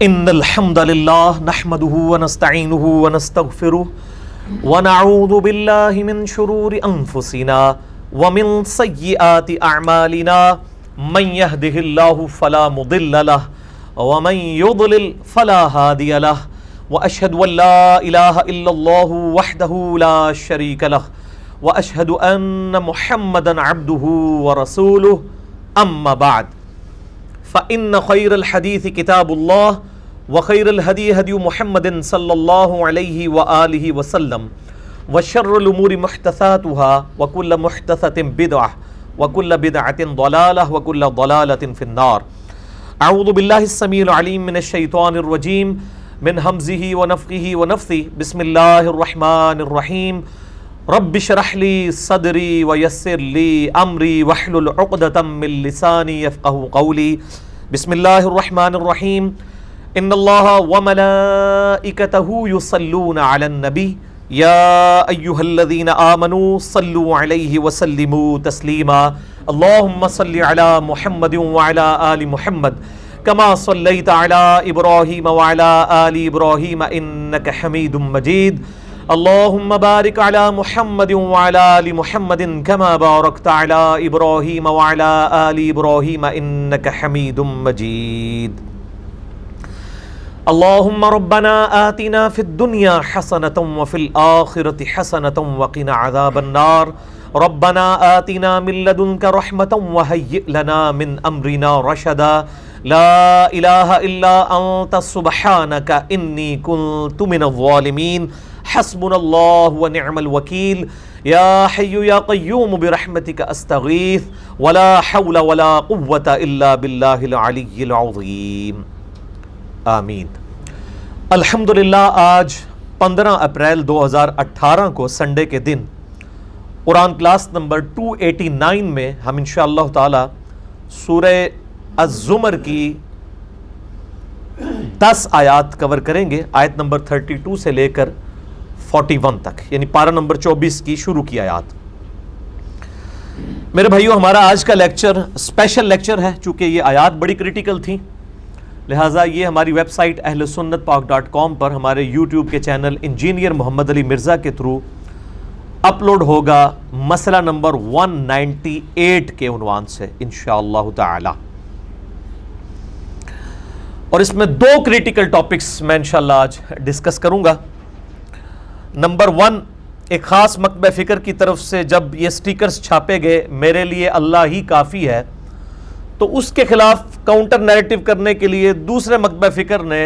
إن الحمد لله نحمده ونستعينه ونستغفره ونعوذ بالله من شرور أنفسنا ومن سيئات أعمالنا من يهده الله فلا مضل له ومن يضلل فلا هادي له وأشهد أن لا إله إلا الله وحده لا شريك له وأشهد أن محمدا عبده ورسوله أما بعد فإن خير الحديث كتاب الله وخير الهدي هدي محمد صلى الله عليه وآله وسلم وشر الأمور محدثاتها وكل محدثة بدعة وكل بدعة ضلالة وكل ضلالة في النار. أعوذ بالله السميع العليم من الشيطان الرجيم من همزه ونفخه ونفثه. بسم الله الرحمن الرحيم. رب اشرح لي صدري ويسر لي أمري واحلل عقدة من لساني يفقهوا قولي. بسم الله الرحمن الرحيم. إن الله وملائكته يصلون على النبي يا أيها الذين آمنوا صلوا عليه وسلموا تسليما. اللهم صل على محمد وعلى آل محمد كما صليت على إبراهيم وعلى آل إبراهيم إنك حميد مجيد. اللهم بارك على محمد وعلى آل محمد كما باركت على إبراهيم وعلى آل إبراهيم إنك حميد مجيد. اللهم ربنا آتنا في الدنيا حسنة وفي الآخرة حسنة وقنا عذاب النار. ربنا آتنا من لدنك رحمة وهيئ لنا من أمرنا رشدا. لا إله إلا أنت سبحانك إني كنت من الظالمين. حسبنا الله ونعم الوكيل. يا حي يا قيوم برحمتك أستغيث ولا حول ولا قوة إلا بالله العلي العظيم. آمین. الحمدللہ آج 15 اپریل 2018 کو سنڈے کے دن قرآن کلاس نمبر 289 میں ہم انشاءاللہ تعالی سورہ الزمر کی 10 آیات کور کریں گے. آیت نمبر 32 سے لے کر 41 تک، یعنی پارہ نمبر 24 کی شروع کی آیات. میرے بھائیو، ہمارا آج کا لیکچر اسپیشل لیکچر ہے. چونکہ یہ آیات بڑی کریٹیکل تھیں، لہٰذا یہ ہماری ویب سائٹ اہلسنتپاک.com پر ہمارے یوٹیوب کے چینل انجینئر محمد علی مرزا کے تھرو اپلوڈ ہوگا مسئلہ نمبر 198 کے عنوان سے انشاءاللہ تعالی. اور اس میں 2 کریٹیکل ٹاپکس میں انشاءاللہ آج ڈسکس کروں گا. نمبر 1، ایک خاص مکتبہ فکر کی طرف سے جب یہ سٹیکرز چھاپے گئے میرے لیے اللہ ہی کافی ہے، تو اس کے خلاف کاؤنٹر نیریٹو کرنے کے لیے دوسرے مکتبہ فکر نے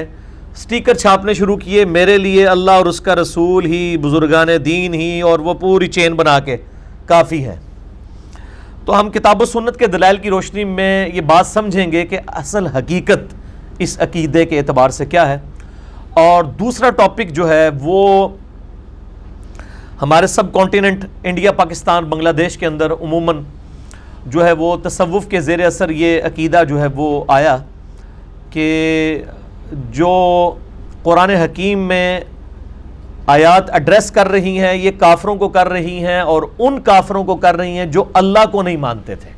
سٹیکر چھاپنے شروع کیے، میرے لیے اللہ اور اس کا رسول ہی، بزرگان دین ہی، اور وہ پوری چین بنا کے کافی ہے. تو ہم کتاب و سنت کے دلائل کی روشنی میں یہ بات سمجھیں گے کہ اصل حقیقت اس عقیدے کے اعتبار سے کیا ہے. اور دوسرا ٹاپک جو ہے وہ ہمارے سب کانٹیننٹ انڈیا، پاکستان، بنگلہ دیش کے اندر عموماً جو ہے وہ تصوف کے زیر اثر یہ عقیدہ جو ہے وہ آیا کہ جو قرآن حکیم میں آیات ایڈریس کر رہی ہیں یہ کافروں کو کر رہی ہیں، اور ان کافروں کو کر رہی ہیں جو اللہ کو نہیں مانتے تھے.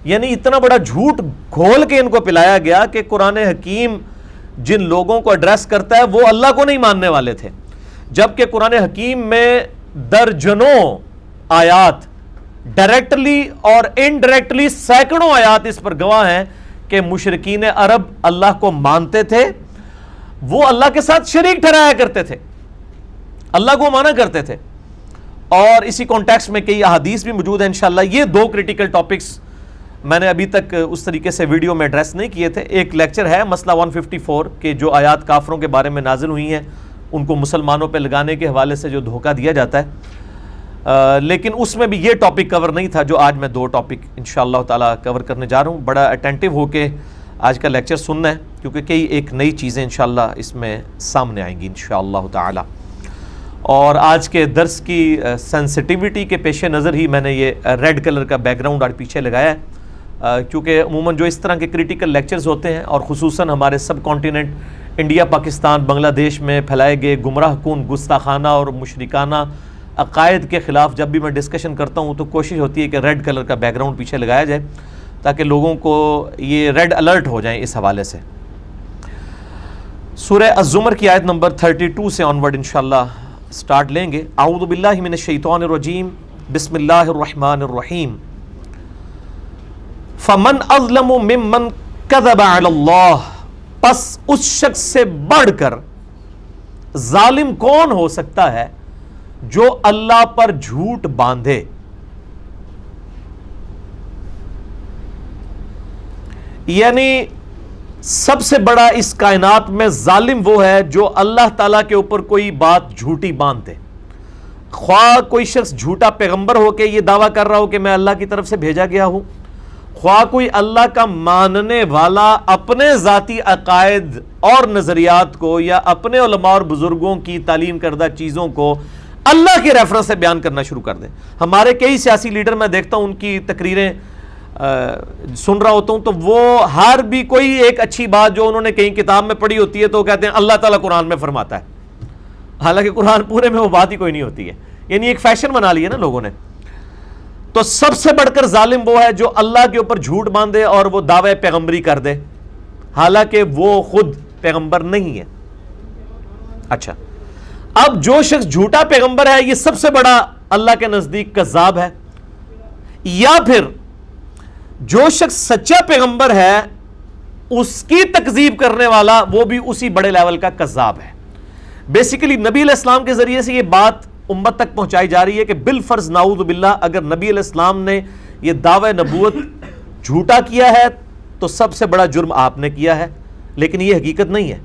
یعنی اتنا بڑا جھوٹ گھول کے ان کو پلایا گیا کہ قرآن حکیم جن لوگوں کو ایڈریس کرتا ہے وہ اللہ کو نہیں ماننے والے تھے، جبکہ قرآن حکیم میں درجنوں آیات ڈائریکٹلی اور انڈائریکٹلی سینکڑوں آیات اس پر گواہ ہیں کہ مشرکین عرب اللہ کو مانتے تھے، وہ اللہ کے ساتھ شریک ٹھہرایا کرتے تھے، اللہ کو مانا کرتے تھے. اور اسی کانٹیکسٹ میں کئی احادیث بھی موجود ہیں. انشاءاللہ یہ 2 کریٹیکل ٹاپکس میں نے ابھی تک اس طریقے سے ویڈیو میں ایڈریس نہیں کیے تھے. ایک لیکچر ہے مسئلہ 154 کہ جو آیات کافروں کے بارے میں نازل ہوئی ہیں ان کو مسلمانوں پہ لگانے کے حوالے سے جو دھوکہ دیا جاتا ہے، لیکن اس میں بھی یہ ٹاپک کور نہیں تھا جو آج میں 2 ٹاپک انشاءاللہ تعالی کور کرنے جا رہا ہوں. بڑا اٹینٹیو ہو کے آج کا لیکچر سننا ہے کیونکہ کئی ایک نئی چیزیں انشاءاللہ اس میں سامنے آئیں گی انشاءاللہ تعالی. اور آج کے درس کی سینسٹیوٹی کے پیش نظر ہی میں نے یہ ریڈ کلر کا بیک گراؤنڈ آج پیچھے لگایا ہے، کیونکہ عموماً جو اس طرح کے کریٹیکل لیکچرز ہوتے ہیں اور خصوصاً ہمارے سب کانٹیننٹ انڈیا، پاکستان، بنگلہ دیش میں پھیلائے گئے گمراہ کن، گستاخانہ اور مشرکانہ عقائد کے خلاف جب بھی میں ڈسکشن کرتا ہوں تو کوشش ہوتی ہے کہ ریڈ کلر کا بیک گراؤنڈ پیچھے لگایا جائے تاکہ لوگوں کو یہ ریڈ الرٹ ہو جائیں اس حوالے سے. سورہ الزمر کی آیت نمبر 32 سے آنورڈ انشاءاللہ سٹارٹ لیں گے. اعوذ باللہ من الشیطان الرجیم بسم اللہ الرحمن الرحیم. فمن اظلم ممن کذب علی اللہ، پس اس شخص سے بڑھ کر ظالم کون ہو سکتا ہے جو اللہ پر جھوٹ باندھے. یعنی سب سے بڑا اس کائنات میں ظالم وہ ہے جو اللہ تعالیٰ کے اوپر کوئی بات جھوٹی باندھ دے. خواہ کوئی شخص جھوٹا پیغمبر ہو کے یہ دعویٰ کر رہا ہو کہ میں اللہ کی طرف سے بھیجا گیا ہوں، خواہ کوئی اللہ کا ماننے والا اپنے ذاتی عقائد اور نظریات کو یا اپنے علماء اور بزرگوں کی تعلیم کردہ چیزوں کو اللہ کے ریفرنس سے بیان کرنا شروع کر دیں. ہمارے کئی سیاسی لیڈر میں دیکھتا ہوں ان کی تقریریں سن رہا ہوتا ہوں تو وہ ہر بھی کوئی ایک اچھی بات جو انہوں نے کہیں کتاب میں پڑھی ہوتی ہے تو وہ کہتے ہیں اللہ تعالیٰ قرآن میں فرماتا ہے، حالانکہ قرآن پورے میں وہ بات ہی کوئی نہیں ہوتی ہے. یعنی ایک فیشن بنا لی ہے نا لوگوں نے. تو سب سے بڑھ کر ظالم وہ ہے جو اللہ کے اوپر جھوٹ باندھے اور وہ دعوے پیغمبری کر دے حالانکہ وہ خود پیغمبر نہیں ہے. اچھا، اب جو شخص جھوٹا پیغمبر ہے یہ سب سے بڑا اللہ کے نزدیک کذاب ہے، یا پھر جو شخص سچا پیغمبر ہے اس کی تکذیب کرنے والا وہ بھی اسی بڑے لیول کا کذاب ہے. بیسیکلی نبی علیہ السلام کے ذریعے سے یہ بات امت تک پہنچائی جا رہی ہے کہ بالفرض نعوذ باللہ اگر نبی علیہ السلام نے یہ دعوی نبوت جھوٹا کیا ہے تو سب سے بڑا جرم آپ نے کیا ہے، لیکن یہ حقیقت نہیں ہے.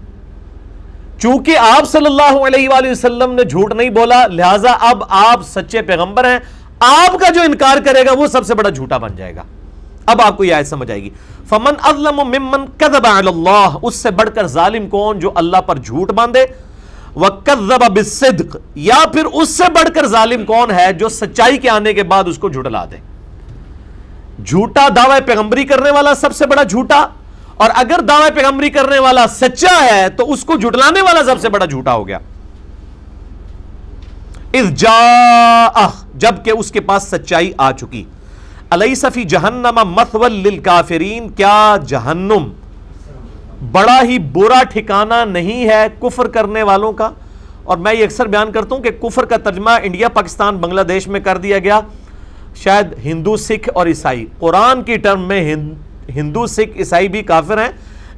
چونکہ آپ صلی اللہ علیہ وآلہ وسلم نے جھوٹ نہیں بولا لہٰذا اب آپ سچے پیغمبر ہیں، آپ کا جو انکار کرے گا وہ سب سے بڑا جھوٹا بن جائے گا. اب آپ کو یہ آیت سمجھ آئے گی. فمن اظلم ممن کذب علی اللہ، اس سے بڑھ کر ظالم کون جو اللہ پر جھوٹ باندھے. وکذب بالصدق، یا پھر اس سے بڑھ کر ظالم کون ہے جو سچائی کے آنے کے بعد اس کو جھٹلا دے. جھوٹا دعوی پیغمبری کرنے والا سب سے بڑا جھوٹا، اور اگر دعوی پیغمبری کرنے والا سچا ہے تو اس کو جھٹلانے والا سب سے بڑا جھوٹا ہو گیا. اذ جاء، جبکہ اس کے پاس سچائی آ چکی. الیس فی جہنم مثوی للکافرین، کیا جہنم بڑا ہی برا ٹھکانہ نہیں ہے کفر کرنے والوں کا. اور میں یہ اکثر بیان کرتا ہوں کہ کفر کا ترجمہ انڈیا پاکستان بنگلہ دیش میں کر دیا گیا، شاید ہندو سکھ اور عیسائی. قرآن کی ٹرم میں ہندو سکھ عیسائی بھی کافر ہیں،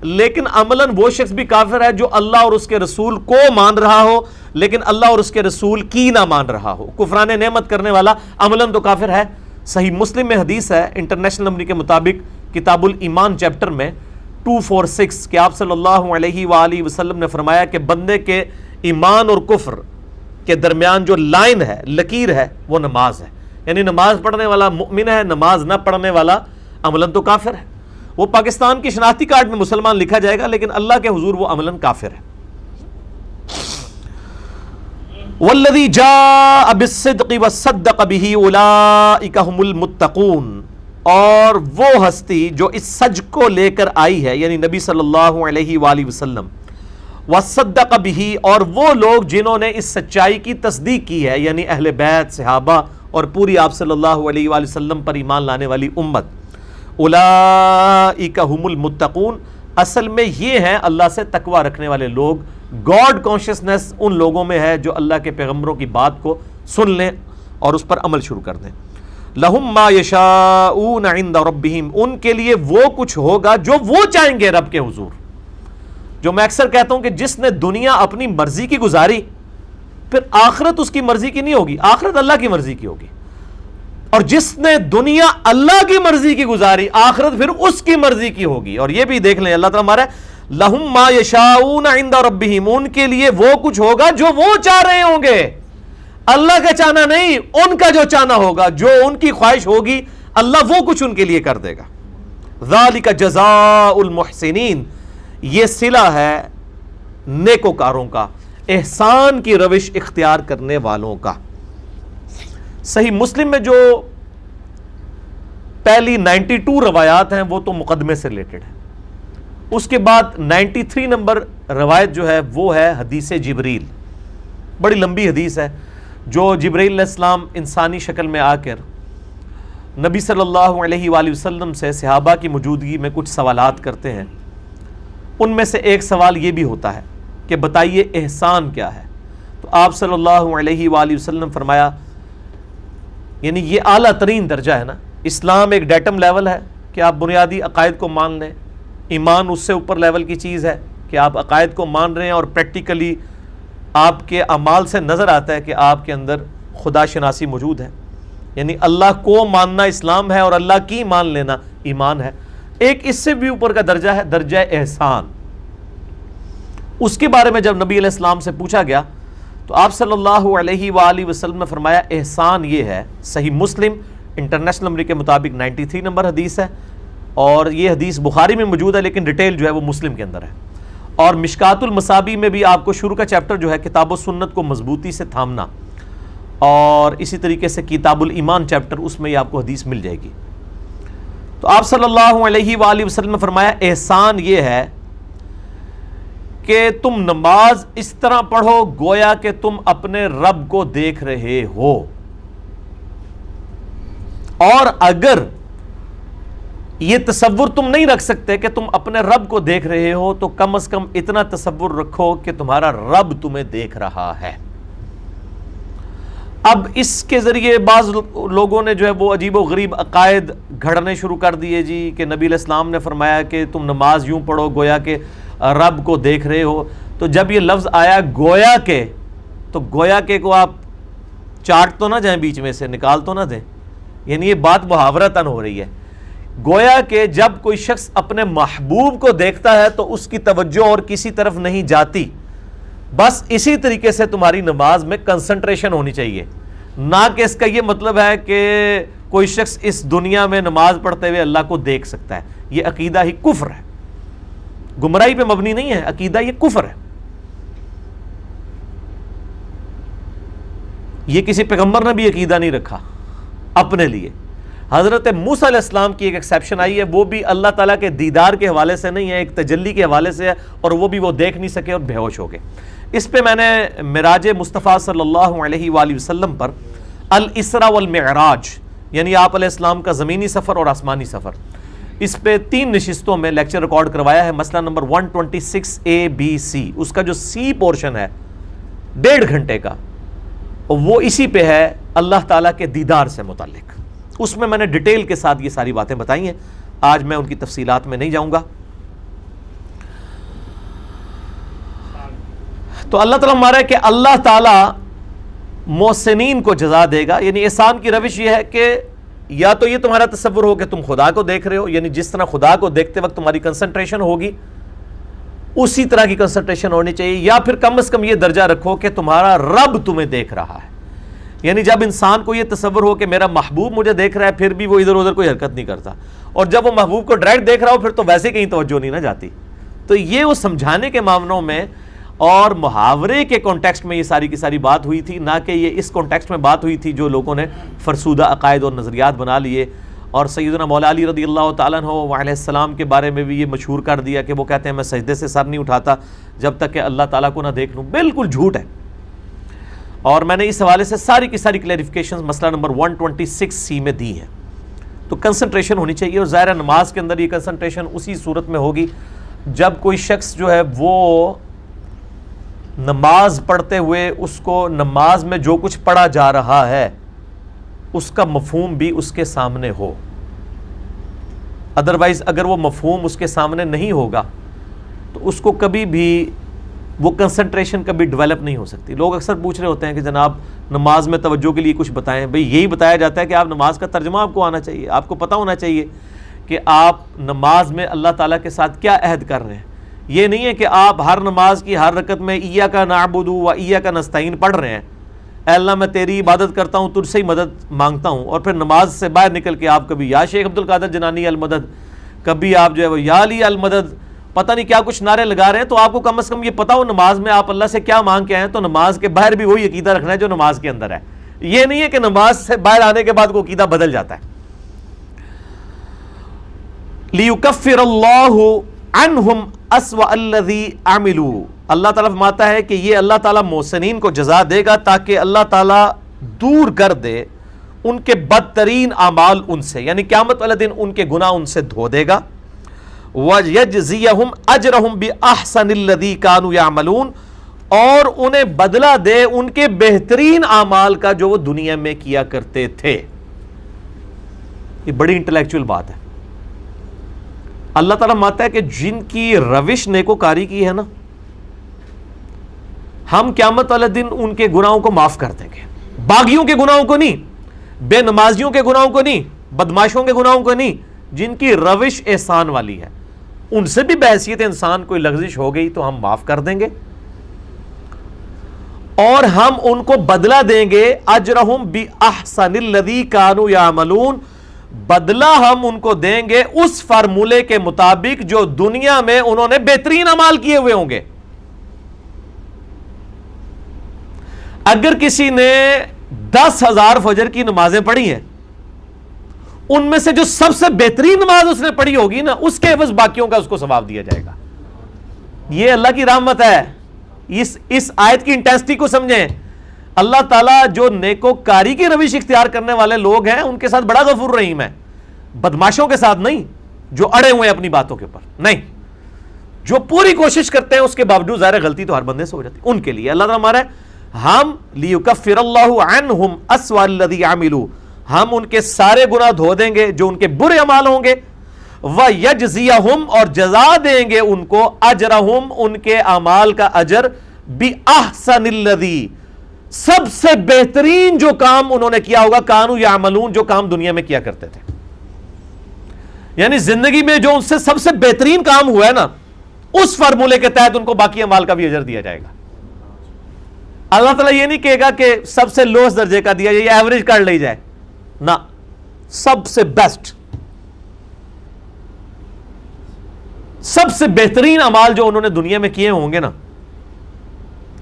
لیکن عملاً وہ شخص بھی کافر ہے جو اللہ اور اس کے رسول کو مان رہا ہو لیکن اللہ اور اس کے رسول کی نہ مان رہا ہو. کفران نعمت کرنے والا عملاً تو کافر ہے. صحیح مسلم میں حدیث ہے انٹرنیشنل نمبر کے مطابق کتاب الایمان چیپٹر میں 246 کہ آپ صلی اللہ علیہ وآلہ وسلم نے فرمایا کہ بندے کے ایمان اور کفر کے درمیان جو لائن ہے، لکیر ہے، وہ نماز ہے. یعنی نماز پڑھنے والا مؤمن ہے، نماز نہ پڑھنے والا عملاً تو کافر ہے. وہ پاکستان کی شناختی کارڈ میں مسلمان لکھا جائے گا لیکن اللہ کے حضور وہ عملاً کافر ہے. والذی جاء بالصدق وصدق به اولئک هم المتقون، اور وہ ہستی جو اس سچ کو لے کر آئی ہے یعنی نبی صلی اللہ علیہ وآلہ وسلم، وصدق به، اور وہ لوگ جنہوں نے اس سچائی کی تصدیق کی ہے یعنی اہل بیت، صحابہ اور پوری آپ صلی اللہ علیہ وآلہ وسلم پر ایمان لانے والی امت. اولئک هم المتقون، اصل میں یہ ہیں اللہ سے تقوی رکھنے والے لوگ. گاڈ کانشسنس ان لوگوں میں ہے جو اللہ کے پیغمبروں کی بات کو سن لیں اور اس پر عمل شروع کر دیں. لہم ما یشاؤون عند ربہم، ان کے لیے وہ کچھ ہوگا جو وہ چاہیں گے رب کے حضور. جو میں اکثر کہتا ہوں کہ جس نے دنیا اپنی مرضی کی گزاری پھر آخرت اس کی مرضی کی نہیں ہوگی، آخرت اللہ کی مرضی کی ہوگی. اور جس نے دنیا اللہ کی مرضی کی گزاری آخرت پھر اس کی مرضی کی ہوگی. اور یہ بھی دیکھ لیں اللہ تعالیٰ ہمارا لہم ما یشاؤون عند ربہم، ان کے لیے وہ کچھ ہوگا جو وہ چاہ رہے ہوں گے، اللہ کا چاہنا نہیں، ان کا جو چاہنا ہوگا، جو ان کی خواہش ہوگی اللہ وہ کچھ ان کے لیے کر دے گا. ذالک جزاء المحسنین، یہ صلہ ہے نیکوکاروں کا، احسان کی روش اختیار کرنے والوں کا. صحیح مسلم میں جو پہلی 92 روایات ہیں وہ تو مقدمے سے ریلیٹڈ ہیں. اس کے بعد 93 نمبر روایت جو ہے وہ ہے حدیث جبریل. بڑی لمبی حدیث ہے جو جبریل علیہ السلام انسانی شکل میں آ کر نبی صلی اللہ علیہ وآلہ وسلم سے صحابہ کی موجودگی میں کچھ سوالات کرتے ہیں. ان میں سے ایک سوال یہ بھی ہوتا ہے کہ بتائیے احسان کیا ہے؟ تو آپ صلی اللہ علیہ وآلہ وسلم فرمایا، یعنی یہ اعلیٰ ترین درجہ ہے نا، اسلام ایک ڈیٹم لیول ہے کہ آپ بنیادی عقائد کو مان لیں، ایمان اس سے اوپر لیول کی چیز ہے کہ آپ عقائد کو مان رہے ہیں اور پریکٹیکلی آپ کے اعمال سے نظر آتا ہے کہ آپ کے اندر خدا شناسی موجود ہے، یعنی اللہ کو ماننا اسلام ہے اور اللہ کی مان لینا ایمان ہے۔ ایک اس سے بھی اوپر کا درجہ ہے درجہ احسان۔ اس کے بارے میں جب نبی علیہ السلام سے پوچھا گیا تو آپ صلی اللہ علیہ وآلہ وسلم نے فرمایا احسان یہ ہے، صحیح مسلم انٹرنیشنل نمبر کے مطابق 93 نمبر حدیث ہے، اور یہ حدیث بخاری میں موجود ہے لیکن ڈیٹیل جو ہے وہ مسلم کے اندر ہے، اور مشکات المصابیح میں بھی آپ کو شروع کا چیپٹر جو ہے کتاب و سنت کو مضبوطی سے تھامنا، اور اسی طریقے سے کتاب الایمان چیپٹر، اس میں یہ آپ کو حدیث مل جائے گی۔ تو آپ صلی اللہ علیہ وآلہ وسلم نے فرمایا احسان یہ ہے کہ تم نماز اس طرح پڑھو گویا کہ تم اپنے رب کو دیکھ رہے ہو، اور اگر یہ تصور تم نہیں رکھ سکتے کہ تم اپنے رب کو دیکھ رہے ہو تو کم از کم اتنا تصور رکھو کہ تمہارا رب تمہیں دیکھ رہا ہے۔ اب اس کے ذریعے بعض لوگوں نے جو ہے وہ عجیب و غریب عقائد گھڑنے شروع کر دیے جی، کہ نبی علیہ السلام نے فرمایا کہ تم نماز یوں پڑھو گویا کہ رب کو دیکھ رہے ہو، تو جب یہ لفظ آیا گویا کہ، تو گویا کہ کو آپ چاٹ تو نہ جائیں بیچ میں سے، نکال تو نہ دیں، یعنی یہ بات محاورتاً ہو رہی ہے۔ گویا کہ جب کوئی شخص اپنے محبوب کو دیکھتا ہے تو اس کی توجہ اور کسی طرف نہیں جاتی، بس اسی طریقے سے تمہاری نماز میں کنسنٹریشن ہونی چاہیے، نہ کہ اس کا یہ مطلب ہے کہ کوئی شخص اس دنیا میں نماز پڑھتے ہوئے اللہ کو دیکھ سکتا ہے۔ یہ عقیدہ ہی کفر ہے، گمراہی پہ مبنی نہیں ہے، عقیدہ یہ کفر ہے۔ یہ کسی پیغمبر نے بھی عقیدہ نہیں رکھا اپنے لیے۔ حضرت موسیٰ علیہ السلام کی ایک ایکسیپشن آئی ہے، وہ بھی اللہ تعالیٰ کے دیدار کے حوالے سے نہیں ہے، ایک تجلی کے حوالے سے ہے، اور وہ بھی وہ دیکھ نہیں سکے اور بے ہوش ہو گئے۔ اس پہ میں نے معراج مصطفیٰ صلی اللہ علیہ وآلہ وسلم پر الاسراء والمعراج، یعنی آپ علیہ السلام کا زمینی سفر اور آسمانی سفر، اس پہ 3 نشستوں میں لیکچر ریکارڈ کروایا ہے، مسئلہ نمبر 126A-B-C، اس کا جو سی پورشن ہے 1.5 گھنٹے کا، وہ اسی پہ ہے اللہ تعالیٰ کے دیدار سے متعلق۔ اس میں نے ڈیٹیل کے ساتھ یہ ساری باتیں بتائی ہیں، آج میں ان کی تفصیلات میں نہیں جاؤں گا۔ تو اللہ تعالیٰ ہمارا ہے کہ اللہ تعالیٰ محسنین کو جزا دے گا، یعنی احسان کی روش یہ ہے کہ یا تو یہ تمہارا تصور ہو کہ تم خدا کو دیکھ رہے ہو، یعنی جس طرح خدا کو دیکھتے وقت تمہاری کنسنٹریشن ہوگی اسی طرح کی کنسنٹریشن ہونی چاہیے، یا پھر کم از کم یہ درجہ رکھو کہ تمہارا رب تمہیں دیکھ رہا ہے۔ یعنی جب انسان کو یہ تصور ہو کہ میرا محبوب مجھے دیکھ رہا ہے پھر بھی وہ ادھر ادھر کوئی حرکت نہیں کرتا، اور جب وہ محبوب کو ڈائریکٹ دیکھ رہا ہو پھر تو ویسے کہیں توجہ نہیں نہ جاتی۔ تو یہ وہ سمجھانے کے معاملوں میں اور محاورے کے کانٹیکسٹ میں یہ ساری کی ساری بات ہوئی تھی، نہ کہ یہ اس کانٹیکسٹ میں بات ہوئی تھی جو لوگوں نے فرسودہ عقائد اور نظریات بنا لیے۔ اور سیدنا مولا علی رضی اللہ تعالیٰ عنہ علیہ السلام کے بارے میں بھی یہ مشہور کر دیا کہ وہ کہتے ہیں میں سجدے سے سر نہیں اٹھاتا جب تک کہ اللہ تعالیٰ کو نہ دیکھ لوں، بالکل جھوٹ ہے۔ اور میں نے اس حوالے سے ساری کی ساری کلیریفیکیشنز مسئلہ نمبر 126C میں دی ہیں۔ تو کنسنٹریشن ہونی چاہیے، اور ظاہر نماز کے اندر یہ کنسنٹریشن اسی صورت میں ہوگی جب کوئی شخص جو ہے وہ نماز پڑھتے ہوئے اس کو نماز میں جو کچھ پڑھا جا رہا ہے اس کا مفہوم بھی اس کے سامنے ہو، ادروائز اگر وہ مفہوم اس کے سامنے نہیں ہوگا تو اس کو کبھی بھی وہ کنسنٹریشن کبھی ڈیولپ نہیں ہو سکتی۔ لوگ اکثر پوچھ رہے ہوتے ہیں کہ جناب نماز میں توجہ کے لیے کچھ بتائیں، بھئی یہی بتایا جاتا ہے کہ آپ نماز کا ترجمہ آپ کو آنا چاہیے، آپ کو پتہ ہونا چاہیے کہ آپ نماز میں اللہ تعالیٰ کے ساتھ کیا عہد کر رہے ہیں۔ یہ نہیں ہے کہ آپ ہر نماز کی ہر رکعت میں ایاک نعبد و ایاک نستعین پڑھ رہے ہیں، اے اللہ میں تیری عبادت کرتا ہوں، تجھ سے ہی مدد مانگتا ہوں، اور پھر نماز سے باہر نکل کے آپ کبھی یا شیخ عبد القادر جنانی المدد، کبھی آپ جو ہے وہ یا علی المدد، پتہ نہیں کیا کچھ نعرے لگا رہے ہیں۔ تو آپ کو کم از کم یہ پتہ ہو نماز میں آپ اللہ سے کیا مانگ کے آئے ہیں، تو نماز کے باہر بھی وہی عقیدہ رکھنا ہے جو نماز کے اندر ہے۔ یہ نہیں ہے کہ نماز سے باہر آنے کے بعد وہ عقیدہ بدل جاتا ہے۔ لِيُكَفِّرَ اللَّهُ عَنْهُمْ أَسْوَأَ الَّذِي عَمِلُوا، اللہ تعالیٰ فرماتا ہے کہ یہ اللہ تعالیٰ محسنین کو جزا دے گا تاکہ اللہ تعالیٰ دور کر دے ان کے بدترین اعمال ان سے، یعنی قیامت والے دن ان کے گناہ ان سے دھو دے گا۔ وَيَجْزِيَهُمْ أَجْرَهُمْ بِأَحْسَنِ الَّذِي كَانُوا يَعْمَلُونَ، اور انہیں بدلہ دے ان کے بہترین اعمال کا جو وہ دنیا میں کیا کرتے تھے۔ یہ بڑی انٹلیکچوئل بات ہے۔ اللہ تعالیٰ مانتا ہے کہ جن کی روش نیکوکاری کی ہے نا، ہم قیامت والے دن ان کے گناہوں کو معاف کر دیں گے، باغیوں کے گناہوں کو نہیں، بے نمازیوں کے گناہوں کو نہیں، بدماشوں کے گناہوں کو نہیں، جن کی روش احسان والی ہے ان سے بھی بحیثیت انسان کوئی لغزش ہو گئی تو ہم معاف کر دیں گے، اور ہم ان کو بدلہ دیں گے اجرہم باحسن الذی کانوا یعملون، بدلہ ہم ان کو دیں گے اس فارمولے کے مطابق جو دنیا میں انہوں نے بہترین اعمال کیے ہوئے ہوں گے۔ اگر کسی نے 10,000 فجر کی نمازیں پڑھی ہیں، ان میں سے جو سب سے بہترین نماز اس نے پڑھی ہوگی نا، اس کے عوض باقیوں کا اس کو ثواب دیا جائے گا۔ یہ اللہ کی رحمت ہے۔ اس آیت کی انٹینسٹی کو سمجھیں۔ اللہ تعالیٰ جو نیکوکاری کی روش اختیار کرنے والے لوگ ہیں ان کے ساتھ بڑا غفور رحیم ہے، بدماشوں کے ساتھ نہیں، جو اڑے ہوئے ہیں اپنی باتوں کے اوپر نہیں، جو پوری کوشش کرتے ہیں اس کے باوجود ظاہر غلطی تو ہر بندے سے ہو جاتی ہے، ان کے لیے اللہ تعالیٰ ہمارا ہم لیکفر اللہ عنہم اسوأ الذی عملوا، ہم ان کے سارے گناہ دھو دیں گے جو ان کے برے اعمال ہوں گے، وَيَجْزِيَهُمْ، اور جزا دیں گے ان کو، اجرہم، ان کے اعمال کا اجر، بِأَحْسَنِ الَّذِي، سب سے بہترین جو کام انہوں نے کیا ہوگا، کانوا یعملون، جو کام دنیا میں کیا کرتے تھے، یعنی زندگی میں جو ان سے سب سے بہترین کام ہوا ہے نا، اس فارمولے کے تحت ان کو باقی اعمال کا بھی اجر دیا جائے گا۔ اللہ تعالیٰ یہ نہیں کہے گا کہ سب سے لوس درجے کا دیا جائے، یہ ایوریج کر لی جائے، نہ، سب سے بیسٹ، سب سے بہترین اعمال جو انہوں نے دنیا میں کیے ہوں گے نا،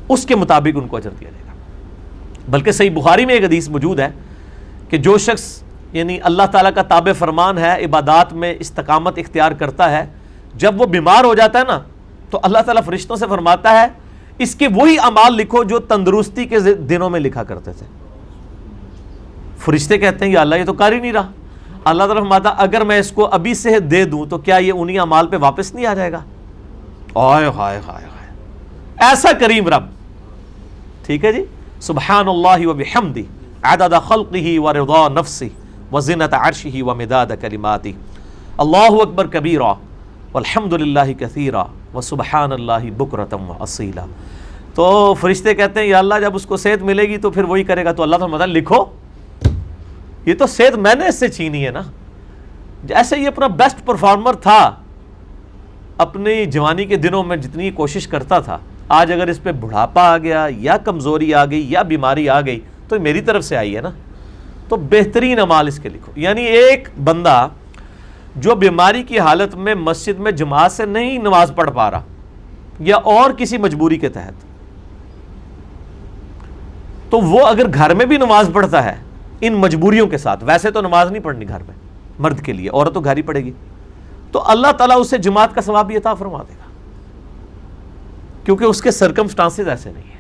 اس کے مطابق ان کو اجر دیا جائے گا۔ بلکہ صحیح بخاری میں ایک حدیث موجود ہے کہ جو شخص یعنی اللہ تعالیٰ کا تابع فرمان ہے، عبادات میں استقامت اختیار کرتا ہے، جب وہ بیمار ہو جاتا ہے نا تو اللہ تعالیٰ فرشتوں سے فرماتا ہے اس کے وہی اعمال لکھو جو تندرستی کے دنوں میں لکھا کرتے تھے۔ فرشتے کہتے ہیں یا اللہ یہ تو کر ہی نہیں رہا۔ اللہ تعالیٰ فرماتا اگر میں اس کو ابھی سے دے دوں تو کیا یہ انہی اعمال پہ واپس نہیں آ جائے گا؟ آئے ہائے ہائے ہائے، ایسا کریم رب، ٹھیک ہے جی۔ سبحان اللہ وبحمدہ عدد خلقہ ورضا نفسہ وزنۃ عرشہ ومداد کلماتہ، اللہ اکبر کبیرا والحمد للہ کثیرا وسبحان اللہ بکرۃ واصیلا۔ تو فرشتے کہتے ہیں یا اللہ جب اس کو صحت ملے گی تو پھر وہی کرے گا، تو اللہ تعالیٰ مطلب لکھو، یہ تو صحت میں نے اس سے چھینی ہے نا، جیسے یہ اپنا بیسٹ پرفارمر تھا اپنی جوانی کے دنوں میں، جتنی کوشش کرتا تھا، آج اگر اس پہ بڑھاپا آ گیا یا کمزوری آ گئی یا بیماری آ گئی تو میری طرف سے آئی ہے نا، تو بہترین اعمال اس کے لکھو۔ یعنی ایک بندہ جو بیماری کی حالت میں مسجد میں جماعت سے نہیں نماز پڑھ پا رہا یا اور کسی مجبوری کے تحت، تو وہ اگر گھر میں بھی نماز پڑھتا ہے ان مجبوریوں کے ساتھ، ویسے تو نماز نہیں پڑھنی گھر میں مرد کے لیے، عورت تو گھر ہی پڑھے گی، تو اللہ تعالیٰ اسے جماعت کا ثواب بھی عطا فرما دے گا، کیونکہ اس کے سرکمسٹانسز ایسے نہیں ہیں۔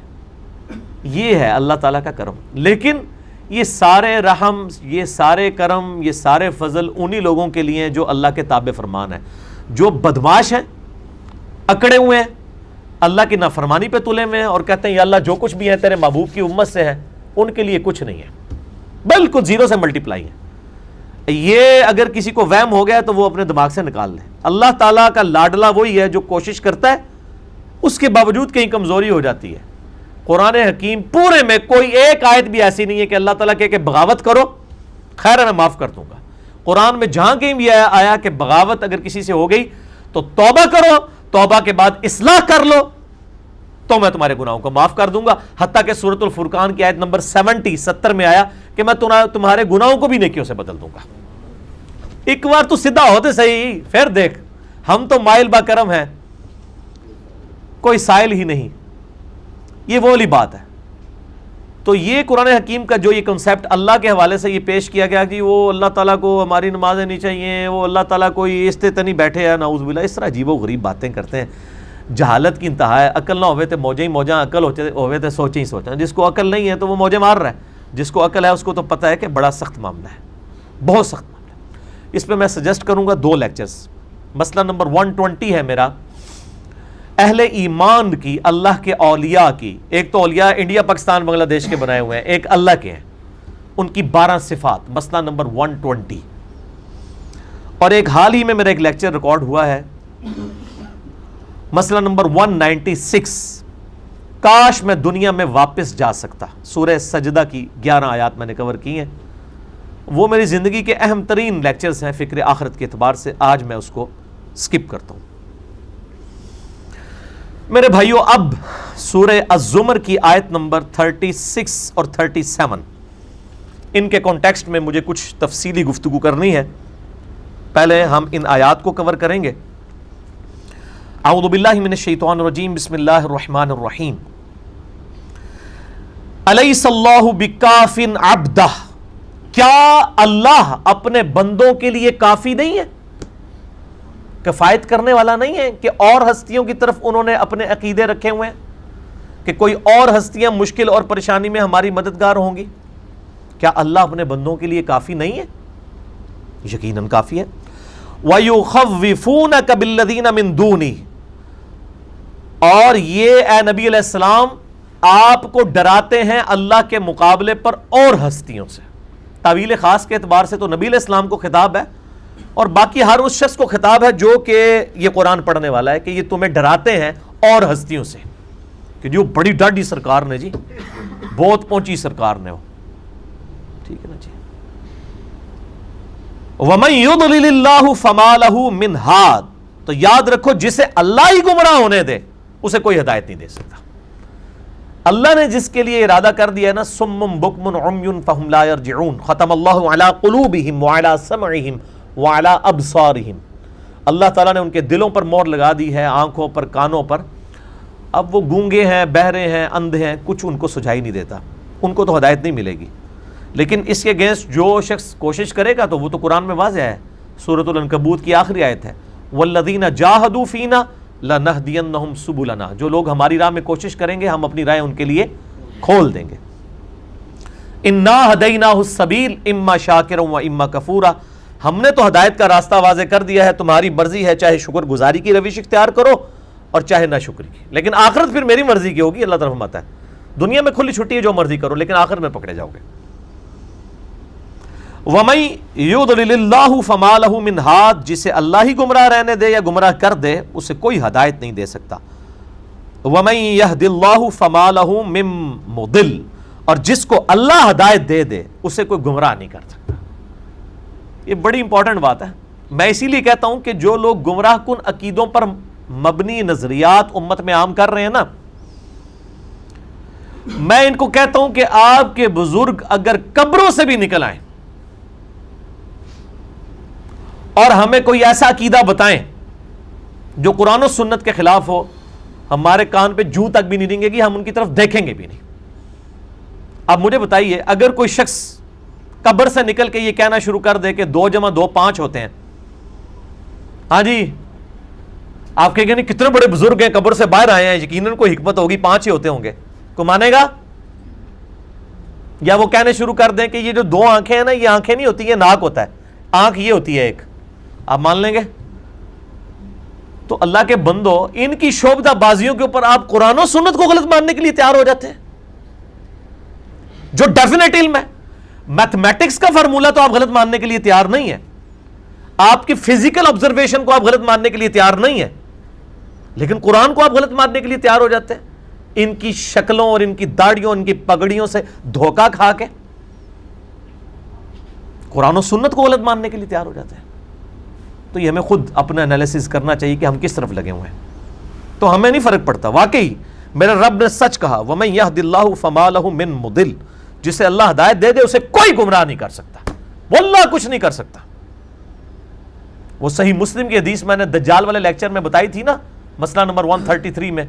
یہ ہے اللہ تعالیٰ کا کرم۔ لیکن یہ سارے رحم، یہ سارے کرم، یہ سارے فضل انہی لوگوں کے لیے ہیں جو اللہ کے تابع فرمان ہیں۔ جو بدماش ہیں، اکڑے ہوئے ہیں، اللہ کی نافرمانی پہ تلے ہوئے ہیں اور کہتے ہیں یا اللہ جو کچھ بھی ہے تیرے محبوب کی امت سے ہے، ان کے لیے کچھ نہیں ہے، بالکل زیرو سے ملٹی پلائی ہے۔ یہ اگر کسی کو وہم ہو گیا تو وہ اپنے دماغ سے نکال لے۔ اللہ تعالیٰ کا لاڈلا وہی ہے جو کوشش کرتا ہے، اس کے باوجود کہیں کمزوری ہو جاتی ہے۔ قرآن حکیم پورے میں کوئی ایک آیت بھی ایسی نہیں ہے کہ اللہ تعالیٰ کہے کہ بغاوت کرو، خیر ہے میں معاف کر دوں گا۔ قرآن میں جہاں کہیں بھی آیا کہ بغاوت اگر کسی سے ہو گئی تو توبہ کرو، توبہ کے بعد اصلاح کر لو تو میں تمہارے گناہوں کو معاف کر دوں گا۔ حتیٰ کہ سورۃ الفرقان کی آیت نمبر 70 میں آیا کہ میں تمہارے گناہوں کو بھی نیکیوں سے بدل دوں گا۔ ایک بار تو سیدھا ہوتے صحیح، پھر دیکھ، ہم تو مائل با کرم ہیں، کوئی سائل ہی نہیں، یہ وہ والی بات ہے۔ تو یہ قرآن حکیم کا جو یہ کنسیپٹ اللہ کے حوالے سے یہ پیش کیا گیا کہ وہ اللہ تعالیٰ کو ہماری نمازیں نہیں چاہیے، وہ اللہ تعالیٰ کوئی استطاعت نہیں بیٹھے ہیں، نعوذ باللہ، اس طرح عجیب و غریب باتیں کرتے ہیں۔ جہالت کی انتہا ہے۔ عقل نہ ہوئے تو موجیں ہی موجاں، عقل ہوئے تو سوچیں ہی سوچیں۔ جس کو عقل نہیں ہے تو وہ موجیں مار رہا ہے، جس کو عقل ہے اس کو تو پتہ ہے کہ بڑا سخت معاملہ ہے، بہت سخت معاملہ ہے۔ اس پہ میں سجیسٹ کروں گا 2 لیکچرز، مسئلہ نمبر 120 ہے میرا، اہل ایمان کی، اللہ کے اولیاء کی، ایک تو اولیاء انڈیا پاکستان بنگلہ دیش کے بنائے ہوئے ہیں، ایک اللہ کے ہیں، ان کی 12 صفات، مسئلہ نمبر 120. اور ایک حال ہی میں میرا ایک لیکچر ریکارڈ ہوا ہے، مسئلہ نمبر 196. کاش میں دنیا میں واپس جا سکتا. سورہ سجدہ کی 11 آیات میں نے کور کی ہیں، وہ میری زندگی کے اہم ترین لیکچرز ہیں فکر آخرت کے اعتبار سے. آج میں اس کو سکپ کرتا ہوں. میرے بھائیو، اب سورہ الزمر کی آیت نمبر 36 اور 37، ان کے کانٹیکسٹ میں مجھے کچھ تفصیلی گفتگو کرنی ہے. پہلے ہم ان آیات کو کور کریں گے. اعوذ باللہ من الشیطان الرجیم، بسم اللہ الرحمن الرحیم. الیس اللہ بکاف عبدہ، کیا اللہ اپنے بندوں کے لیے کافی نہیں ہے، کفایت کرنے والا نہیں ہے؟ کہ اور ہستیوں کی طرف انہوں نے اپنے عقیدے رکھے ہوئے ہیں کہ کوئی اور ہستیاں مشکل اور پریشانی میں ہماری مددگار ہوں گی. کیا اللہ اپنے بندوں کے لیے کافی نہیں ہے؟ یقیناً کافی ہے. وَيُخَوِّفُونَكَ بِالَّذِينَ مِن دُونِهِ، اور یہ اے نبی علیہ السلام آپ کو ڈراتے ہیں اللہ کے مقابلے پر اور ہستیوں سے. تعویل خاص کے اعتبار سے تو نبی علیہ السلام کو خطاب ہے، اور باقی ہر اس شخص کو خطاب ہے جو کہ یہ قرآن پڑھنے والا ہے، کہ یہ تمہیں ڈراتے ہیں اور ہستیوں سے، کہ جو بڑی ڈاڈی سرکار نے جی، بہت پہنچی سرکار نے وہ، ٹھیک ہے نا جی. وَمَن يُضْلِلِ اللَّهُ فَمَا لَهُ مِنْ هَادٍ، تو یاد رکھو جسے اللہ ہی گمراہ ہونے دے اسے کوئی ہدایت نہیں دے سکتا. اللہ نے جس کے لیے ارادہ کر دیا ہے نا، صم بکم عمی فہم لا یرجعون، ختم اللہ علی قلوبہم وعلی سمعہم وعلی ابصارہم، اللہ تعالیٰ نے ان کے دلوں پر مہر لگا دی ہے، آنکھوں پر، کانوں پر. اب وہ گونگے ہیں، بہرے ہیں، اندھے ہیں، کچھ ان کو سجائی نہیں دیتا، ان کو تو ہدایت نہیں ملے گی. لیکن اس کے اگینسٹ جو شخص کوشش کرے گا تو وہ تو قرآن میں واضح ہے، سورۃ العنکبوت کی آخری آیت ہے، والذین جاہدوا فینا لنہدینہم سبلنا، جو لوگ ہماری راہ میں کوشش کریں گے ہم اپنی راہ ان کے لیے کھول دیں گے. انا ہدیناہ السبیل اما شاکرا و اما کفورا، ہم نے تو ہدایت کا راستہ واضح کر دیا ہے، تمہاری مرضی ہے، چاہے شکر گزاری کی روش اختیار کرو اور چاہے نہ شکری کی، لیکن آخرت پھر میری مرضی کی ہوگی. اللہ تعالیٰ فرماتا ہے دنیا میں کھلی چھٹی ہے، جو مرضی کرو، لیکن آخر میں پکڑے جاؤ گے. وَمَن يُضْلِلِ اللَّهُ فَمَا لَهُ مِنْ هَادٍ، جسے اللہ ہی گمراہ رہنے دے یا گمراہ کر دے اسے کوئی ہدایت نہیں دے سکتا. وَمَن يَهْدِ اللَّهُ فَمَا لَهُ مِن مُضِلٍ، اور جس کو اللہ ہدایت دے دے اسے کوئی گمراہ نہیں کر سکتا. یہ بڑی امپورٹنٹ بات ہے. میں اسی لیے کہتا ہوں کہ جو لوگ گمراہ کن عقیدوں پر مبنی نظریات امت میں عام کر رہے ہیں نا، میں ان کو کہتا ہوں کہ آپ کے بزرگ اگر قبروں سے بھی نکل آئیں اور ہمیں کوئی ایسا عقیدہ بتائیں جو قرآن و سنت کے خلاف ہو، ہمارے کان پہ جوں تک بھی نہیں رہیں گی، ہم ان کی طرف دیکھیں گے بھی نہیں. اب مجھے بتائیے، اگر کوئی شخص قبر سے نکل کے یہ کہنا شروع کر دے کہ 2 + 2 5 ہوتے ہیں، ہاں جی، آپ کہیں گے نہیں کتنے بڑے بزرگ ہیں، قبر سے باہر آئے ہیں، یقیناً کوئی حکمت ہوگی، 5 ہی ہوتے ہوں گے، کو مانے گا؟ یا وہ کہنے شروع کر دیں کہ یہ جو 2 آنکھیں ہیں نا، یہ آنکھیں نہیں ہوتی، یہ ناک ہوتا ہے، آنکھ یہ ہوتی ہے ایک، آپ مان لیں گے؟ تو اللہ کے بندو، ان کی شعبدہ بازیوں کے اوپر آپ قرآن و سنت کو غلط ماننے کے لیے تیار ہو جاتے ہیں جو ڈیفینیٹ علم ہے. میتھمیٹکس کا فارمولہ تو آپ غلط ماننے کے لیے تیار نہیں ہیں، آپ کی فزیکل آبزرویشن کو آپ غلط ماننے کے لیے تیار نہیں ہیں، لیکن قرآن کو آپ غلط ماننے کے لیے تیار ہو جاتے ہیں ان کی شکلوں اور ان کی داڑھیوں، ان کی پگڑیوں سے دھوکہ کھا کے. قرآن و سنت کو غلط ماننے کے لیے تیار ہو جاتے ہیں. تو یہ ہمیں خود اپنا انالیسس کرنا چاہیے کہ ہم کس طرف لگے ہوئے ہیں. تو ہمیں نہیں فرق پڑتا. واقعی میرے رب نے سچ کہا، وَمَن يَهْدِ اللَّهُ فَمَا لَهُ مِن مُضِلٍ، جسے اللہ ہدایت دے دے اسے کوئی گمراہ نہیں کر سکتا، واللہ کچھ نہیں کر سکتا. وہ صحیح مسلم کی حدیث میں نے دجال والے لیکچر میں بتائی تھی نا، مسئلہ نمبر 133 میں،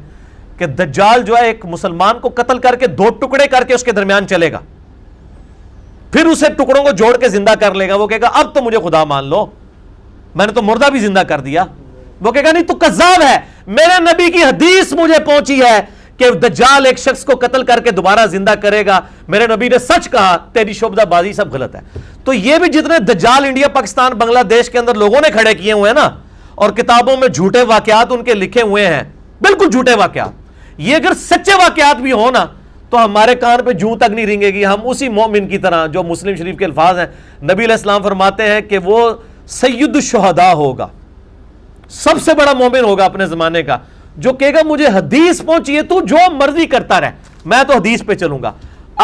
کہ دجال جو ہے ایک مسلمان کو قتل کر کے 2 ٹکڑے کر کے اس کے درمیان چلے گا، پھر اسے ٹکڑوں کو جوڑ کے زندہ کر لے گا. وہ کہے گا اب تو مجھے خدا مان لو، میں نے تو مردہ بھی زندہ کر دیا. وہ کہے گا نہیں تو کذاب ہے، میرے نبی کی حدیث مجھے پہنچی ہے کہ دجال ایک شخص کو قتل کر کے دوبارہ زندہ کرے گا، میرے نبی نے سچ کہا، تیری شعبدہ بازی سب غلط ہے. تو یہ بھی جتنے دجال انڈیا پاکستان بنگلہ دیش کے اندر لوگوں نے کھڑے کیے ہوئے ہیں نا، اور کتابوں میں جھوٹے واقعات ان کے لکھے ہوئے ہیں، بالکل جھوٹے واقعات، یہ اگر سچے واقعات بھی ہوں نا تو ہمارے کان پہ جوں تک نہیں رینگے گی. ہم اسی مومن کی طرح جو مسلم شریف کے الفاظ ہیں، نبی علیہ السلام فرماتے ہیں کہ وہ سید الشہداء ہوگا، سب سے بڑا مومن ہوگا اپنے زمانے کا، جو کہے گا مجھے حدیث پہنچی ہے، تو جو مرضی کرتا رہے، میں تو حدیث پہ چلوں گا.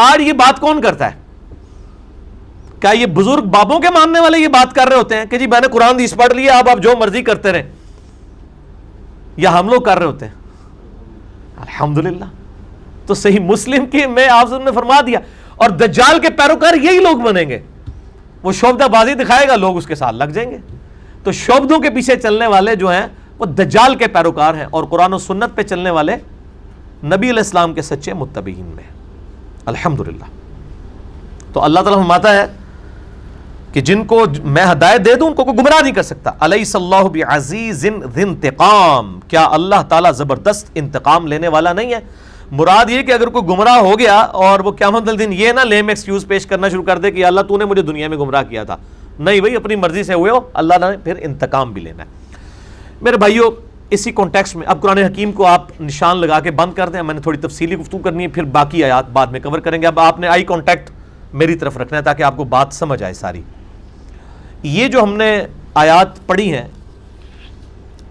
آج یہ بات کون کرتا ہے؟ کیا یہ بزرگ بابوں کے ماننے والے یہ بات کر رہے ہوتے ہیں کہ جی میں نے قرآن حدیث پڑھ لیا، اب آپ جو مرضی کرتے رہیں؟ یا ہم لوگ کر رہے ہوتے ہیں؟ الحمدللہ. تو صحیح مسلم کی میں آپ نے فرما دیا. اور دجال کے پیروکار یہی لوگ بنیں گے، وہ شعبدہ بازی دکھائے گا، لوگ اس کے ساتھ لگ جائیں گے. تو شعبدوں کے پیچھے چلنے والے جو ہیں وہ دجال کے پیروکار ہیں، اور قرآن و سنت پہ چلنے والے نبی علیہ السلام کے سچے متبعین میں. الحمدللہ. تو اللہ تعالیٰ فرماتا ہے کہ جن کو میں ہدایت دے دوں ان کو کوئی گمراہ نہیں کر سکتا. الیس اللہ بعزیز ذی انتقام، کیا اللہ تعالیٰ زبردست انتقام لینے والا نہیں ہے؟ مراد یہ کہ اگر کوئی گمراہ ہو گیا اور وہ قیامت الدین یہ نہ لیم ایکسکیوز پیش کرنا شروع کر دے کہ اللہ تو نے مجھے دنیا میں گمراہ کیا تھا. نہیں بھائی، اپنی مرضی سے ہوئے ہو، اللہ نے پھر انتقام بھی لینا ہے. میرے بھائیو، اسی کانٹیکسٹ میں اب قرآن حکیم کو آپ نشان لگا کے بند کر دیں. میں نے تھوڑی تفصیلی گفتگو کرنی ہے، پھر باقی آیات بعد میں کور کریں گے. اب آپ نے آئی کانٹیکٹ میری طرف رکھنا ہے تاکہ آپ کو بات سمجھ آئے ساری. یہ جو ہم نے آیات پڑھی ہیں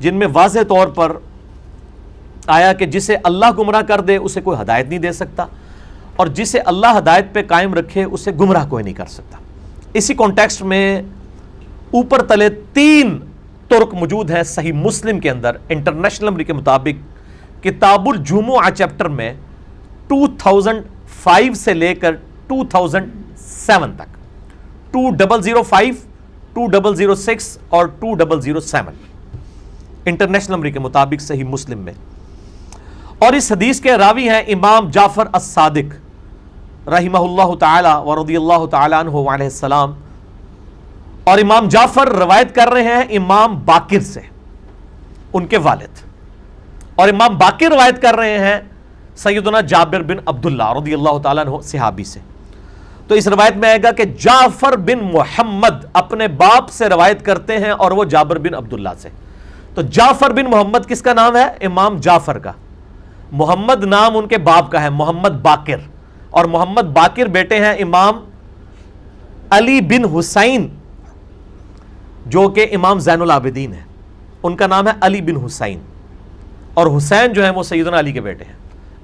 جن میں واضح طور پر آیا کہ جسے اللہ گمراہ کر دے اسے کوئی ہدایت نہیں دے سکتا، اور جسے اللہ ہدایت پہ قائم رکھے اسے گمراہ کوئی نہیں کر سکتا. اسی کانٹیکسٹ میں اوپر تلے 3 طرق موجود ہیں صحیح مسلم کے اندر. انٹرنیشنل نمبر کے مطابق کتاب الجمعہ چیپٹر میں 2005 سے لے کر 2007 تک 2005 2006 اور 2007 انٹرنیشنل نمبر کے مطابق صحیح مسلم میں. اور اس حدیث کے راوی ہیں امام جعفر الصادق رحمہ اللہ تعالی ورضی اللہ تعالی عنہ علیہ السلام. اور امام جعفر روایت کر رہے ہیں امام باقر سے، ان کے والد. اور امام باقر روایت کر رہے ہیں سیدنا جابر بن عبداللہ رضی اللہ تعالیٰ عنہ صحابی سے. تو اس روایت میں آئے گا کہ جعفر بن محمد اپنے باپ سے روایت کرتے ہیں اور وہ جابر بن عبداللہ سے. تو جعفر بن محمد کس کا نام ہے؟ امام جعفر کا. محمد نام ان کے باپ کا ہے، محمد باقر. اور محمد باقر بیٹے ہیں امام علی بن حسین جو کہ امام زین العابدین ہیں. ان کا نام ہے علی بن حسین، اور حسین جو ہیں وہ سیدنا علی کے بیٹے ہیں.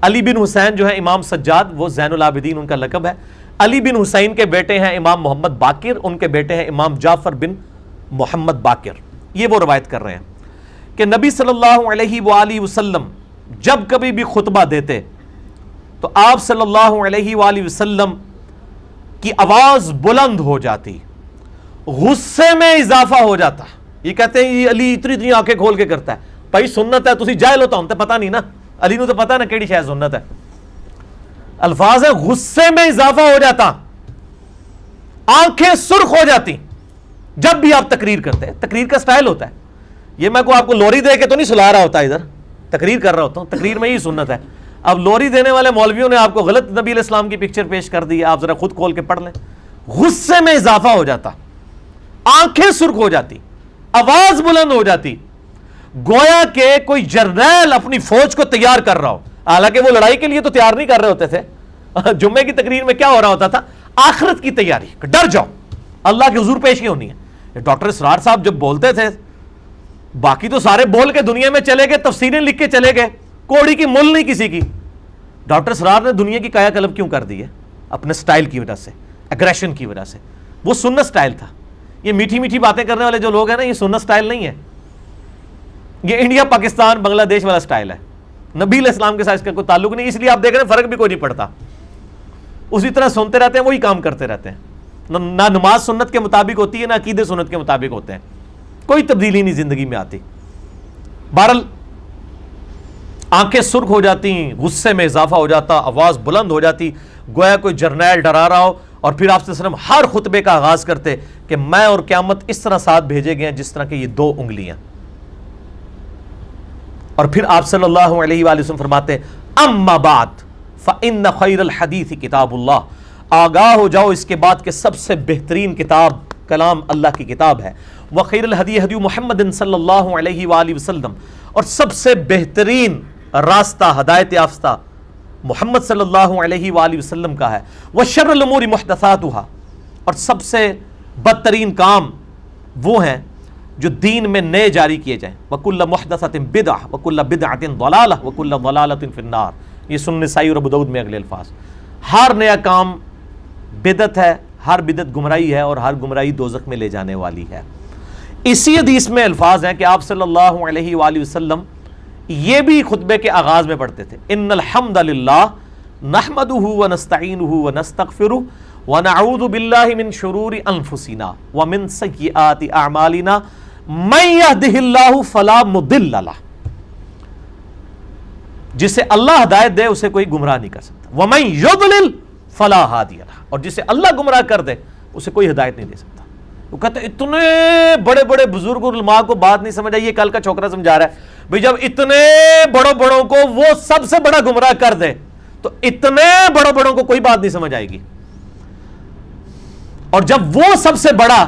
علی بن حسین جو ہے امام سجاد، وہ زین العابدین ان کا لقب ہے. علی بن حسین کے بیٹے ہیں امام محمد باقر، ان کے بیٹے ہیں امام جعفر بن محمد باقر. یہ وہ روایت کر رہے ہیں کہ نبی صلی اللہ علیہ وآلہ وسلم جب کبھی بھی خطبہ دیتے تو آپ صلی اللہ علیہ وآلہ وسلم کی آواز بلند ہو جاتی، غصے میں اضافہ ہو جاتا. یہ کہتے ہیں یہ علی اتنی آنکھیں کھول کے کرتا ہے. بھائی سنت ہے، تسی جاہل ہوتا ہوں تے پتہ نہیں نا، علی نو تو پتہ نا کیڑی شاید سنت ہے. الفاظ ہے غصے میں اضافہ ہو جاتا، آنکھیں سرخ ہو جاتی جب بھی آپ تقریر کرتے ہیں. تقریر کا سٹائل ہوتا ہے یہ. میں کو آپ کو لوری دے کے تو نہیں سلا رہا ہوتا، ادھر تقریر کر رہا ہوتا ہوں. تقریر میں ہی سنت ہے. اب لوری دینے والے مولویوں نے آپ کو غلط نبی علیہ السلام کی پکچر پیش کر دی ہے، آپ ذرا خود کھول کے پڑھ لیں. غصے میں اضافہ ہو جاتا، آنکھیں سرخ ہو جاتی، آواز بلند ہو جاتی، گویا کہ کوئی جرنیل اپنی فوج کو تیار کر رہا ہو. حالانکہ وہ لڑائی کے لیے تو تیار نہیں کر رہے ہوتے تھے. جمعے کی تقریر میں کیا ہو رہا ہوتا تھا؟ آخرت کی تیاری. ڈر جاؤ، اللہ کے حضور پیشی ہونی ہے. ڈاکٹر اسرار صاحب جب بولتے تھے، باقی تو سارے بول کے دنیا میں چلے گئے، تفسیریں لکھ کے چلے گئے، کوڑی کی مل نہیں کسی کی. ڈاکٹر اسرار نے دنیا کی کایا کلب کیوں کر دی ہے؟ اپنے سٹائل کی وجہ سے، اگریشن کی وجہ سے. وہ سنت سٹائل تھا. یہ میٹھی میٹھی باتیں کرنے والے جو لوگ ہیں نا، یہ سنت سٹائل نہیں ہے. یہ انڈیا پاکستان بنگلہ دیش والا سٹائل ہے. نبی علیہ السلام کے ساتھ اس کا کوئی تعلق نہیں. اس لیے آپ دیکھ رہے ہیں فرق بھی کوئی نہیں پڑتا. اسی طرح سنتے رہتے ہیں، وہی کام کرتے رہتے ہیں. نہ نماز سنت کے مطابق ہوتی ہے، نہ عقیدے سنت کے مطابق ہوتے ہیں. کوئی تبدیلی نہیں زندگی میں آتی. بہرحال آنکھیں سرخ ہو جاتی، غصے میں اضافہ ہو جاتا، آواز بلند ہو جاتی، گویا کوئی جرنیل ڈرا رہا ہو. اور پھر آپ صلی اللہ علیہ وسلم ہر خطبے کا آغاز کرتے کہ میں اور قیامت اس طرح ساتھ بھیجے گئے ہیں جس طرح کہ یہ 2 انگلیاں. اور پھر آپ صلی اللہ علیہ وآلہ وسلم فرماتے اما بعد فإن خیر الحدیث کتاب اللہ. آگاہ ہو جاؤ اس کے بعد کہ سب سے بہترین کتاب کلام اللہ کی کتاب ہے. وخیر الہدی ہدی محمد صلی اللہ علیہ وآلہ وسلم, اور سب سے بہترین راستہ ہدایت یافتہ محمد صلی اللہ علیہ وآلہ وسلم کا ہے. وشر الامور محدثاتها, اور سب سے بدترین کام وہ ہیں جو دین میں نئے جاری کیے جائیں. وکل محدثۃ بدعہ وکل بدعۃ ضلالہ وکل ضلالۃ فی النار. یہ سنن نسائی اور ابو داؤد میں اگلے الفاظ. ہر نیا کام بدعت ہے, ہر بدعت گمراہی ہے, اور ہر گمراہی دوزخ میں لے جانے والی ہے. اسی حدیث میں الفاظ ہیں کہ آپ صلی اللہ علیہ وآلہ وسلم یہ بھی خطبے کے آغاز میں پڑھتے تھے, ان الحمد للہ نحمدہ ونستعینہ ونستغفرہ ونعوذ باللہ من شرور انفسنا ومن سیئات اعمالنا من یہدہ اللہ فلا مضل لہ. جسے اللہ ہدایت دے اسے کوئی گمراہ نہیں کر سکتا. ومن یضلل فلا ہادی لہ, اور جسے اللہ گمراہ کر دے اسے کوئی ہدایت نہیں دے سکتا. وہ کہتے ہیں اتنے بڑے بڑے بزرگ اور علماء کو بات نہیں سمجھ آئی, یہ کل کا چھوکرا سمجھا رہا ہے بھئی جب اتنے بڑوں بڑوں کو وہ سب سے بڑا گمراہ کر دے تو اتنے بڑوں بڑوں کو کوئی بات نہیں سمجھ آئے گی, اور جب وہ سب سے بڑا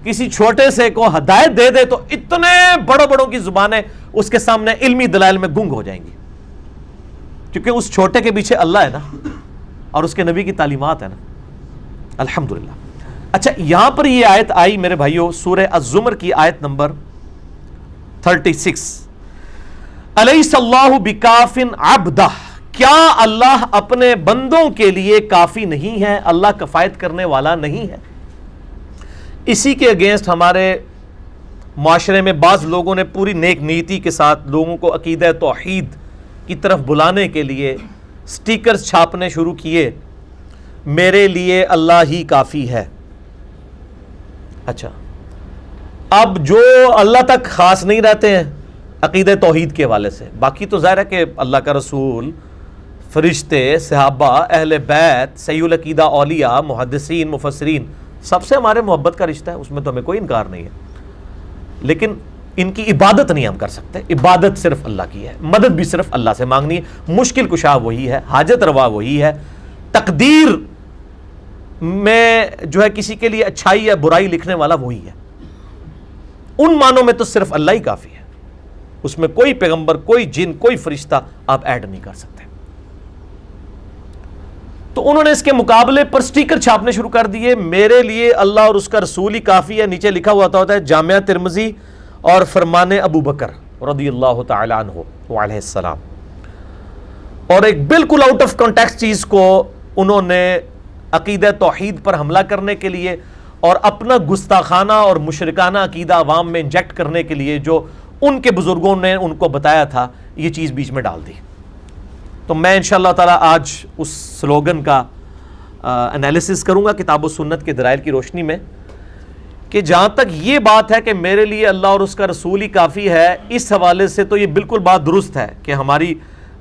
کسی چھوٹے سے کو ہدایت دے دے تو اتنے بڑوں بڑوں کی زبانیں اس کے سامنے علمی دلائل میں گنگ ہو جائیں گی, کیونکہ اس چھوٹے کے پیچھے اللہ ہے نا, اور اس کے نبی کی تعلیمات ہے نا. الحمدللہ. اچھا, یہاں پر یہ آیت آئی میرے بھائیوں سورہ الزمر کی آیت نمبر 36. الیس اللہ بکاف عبدہ, کیا اللہ اپنے بندوں کے لیے کافی نہیں ہے, اللہ کفایت کرنے والا نہیں ہے. اسی کے اگینسٹ ہمارے معاشرے میں بعض لوگوں نے پوری نیک نیتی کے ساتھ لوگوں کو عقیدہ توحید کی طرف بلانے کے لیے سٹیکرز چھاپنے شروع کیے, میرے لیے اللہ ہی کافی ہے. اچھا, اب جو اللہ تک خاص نہیں رہتے ہیں عقیدہ توحید کے حوالے سے, باقی تو ظاہر ہے کہ اللہ کا رسول, فرشتے, صحابہ, اہل بیت, صحیح العقیدہ اولیاء, محدثین, مفسرین, سب سے ہمارے محبت کا رشتہ ہے, اس میں تو ہمیں کوئی انکار نہیں ہے. لیکن ان کی عبادت نہیں ہم کر سکتے. عبادت صرف اللہ کی ہے, مدد بھی صرف اللہ سے مانگنی ہے. مشکل کشا وہی ہے, حاجت روا وہی ہے, تقدیر میں جو ہے کسی کے لیے اچھائی یا برائی لکھنے والا وہی ہے. ان معنوں میں تو صرف اللہ ہی کافی ہے, اس میں کوئی پیغمبر, کوئی جن, کوئی فرشتہ آپ ایڈ نہیں کر سکتے. تو انہوں نے اس کے مقابلے پر سٹیکر چھاپنے شروع کر دیے, میرے لیے اللہ اور اس کا رسول ہی کافی ہے. نیچے لکھا ہوا ہوتا ہے جامعہ ترمذی اور فرمان ابو بکر رضی اللہ تعالی عنہ وعلیہ السلام. اور ایک بالکل آؤٹ آف کانٹیکسٹ چیز کو انہوں نے عقیدہ توحید پر حملہ کرنے کے لیے اور اپنا گستاخانہ اور مشرکانہ عقیدہ عوام میں انجیکٹ کرنے کے لیے جو ان کے بزرگوں نے ان کو بتایا تھا, یہ چیز بیچ میں ڈال دی. تو میں انشاءاللہ تعالی آج اس سلوگن کا انالیسس کروں گا کتاب و سنت کے دلائل کی روشنی میں, کہ جہاں تک یہ بات ہے کہ میرے لیے اللہ اور اس کا رسول ہی کافی ہے, اس حوالے سے تو یہ بالکل بات درست ہے کہ ہماری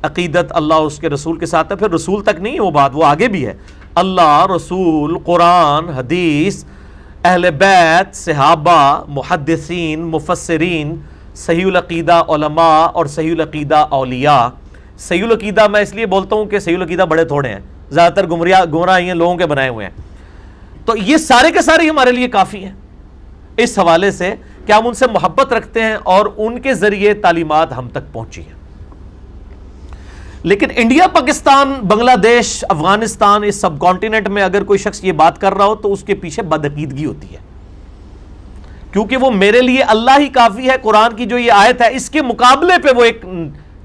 عقیدت اللہ اور اس کے رسول کے ساتھ ہے. پھر رسول تک نہیں وہ بات, وہ آگے بھی ہے. اللہ, رسول, قرآن, حدیث, اہل بیت, صحابہ, محدثین, مفسرین, صحیح العقیدہ علماء اور صحیح العقیدہ اولیاء. صحیح العقیدہ میں اس لیے بولتا ہوں کہ صحیح العقیدہ بڑے تھوڑے ہیں, زیادہ تر گمراہ ہیں لوگوں کے بنائے ہوئے ہیں. تو یہ سارے کے سارے ہمارے لیے کافی ہیں اس حوالے سے کہ ہم ان سے محبت رکھتے ہیں اور ان کے ذریعے تعلیمات ہم تک پہنچی ہیں. لیکن انڈیا, پاکستان, بنگلہ دیش, افغانستان, اس سب کانٹیننٹ میں اگر کوئی شخص یہ بات کر رہا ہو تو اس کے پیچھے بدعقیدگی ہوتی ہے, کیونکہ وہ میرے لیے اللہ ہی کافی ہے قرآن کی جو یہ آیت ہے اس کے مقابلے پہ وہ ایک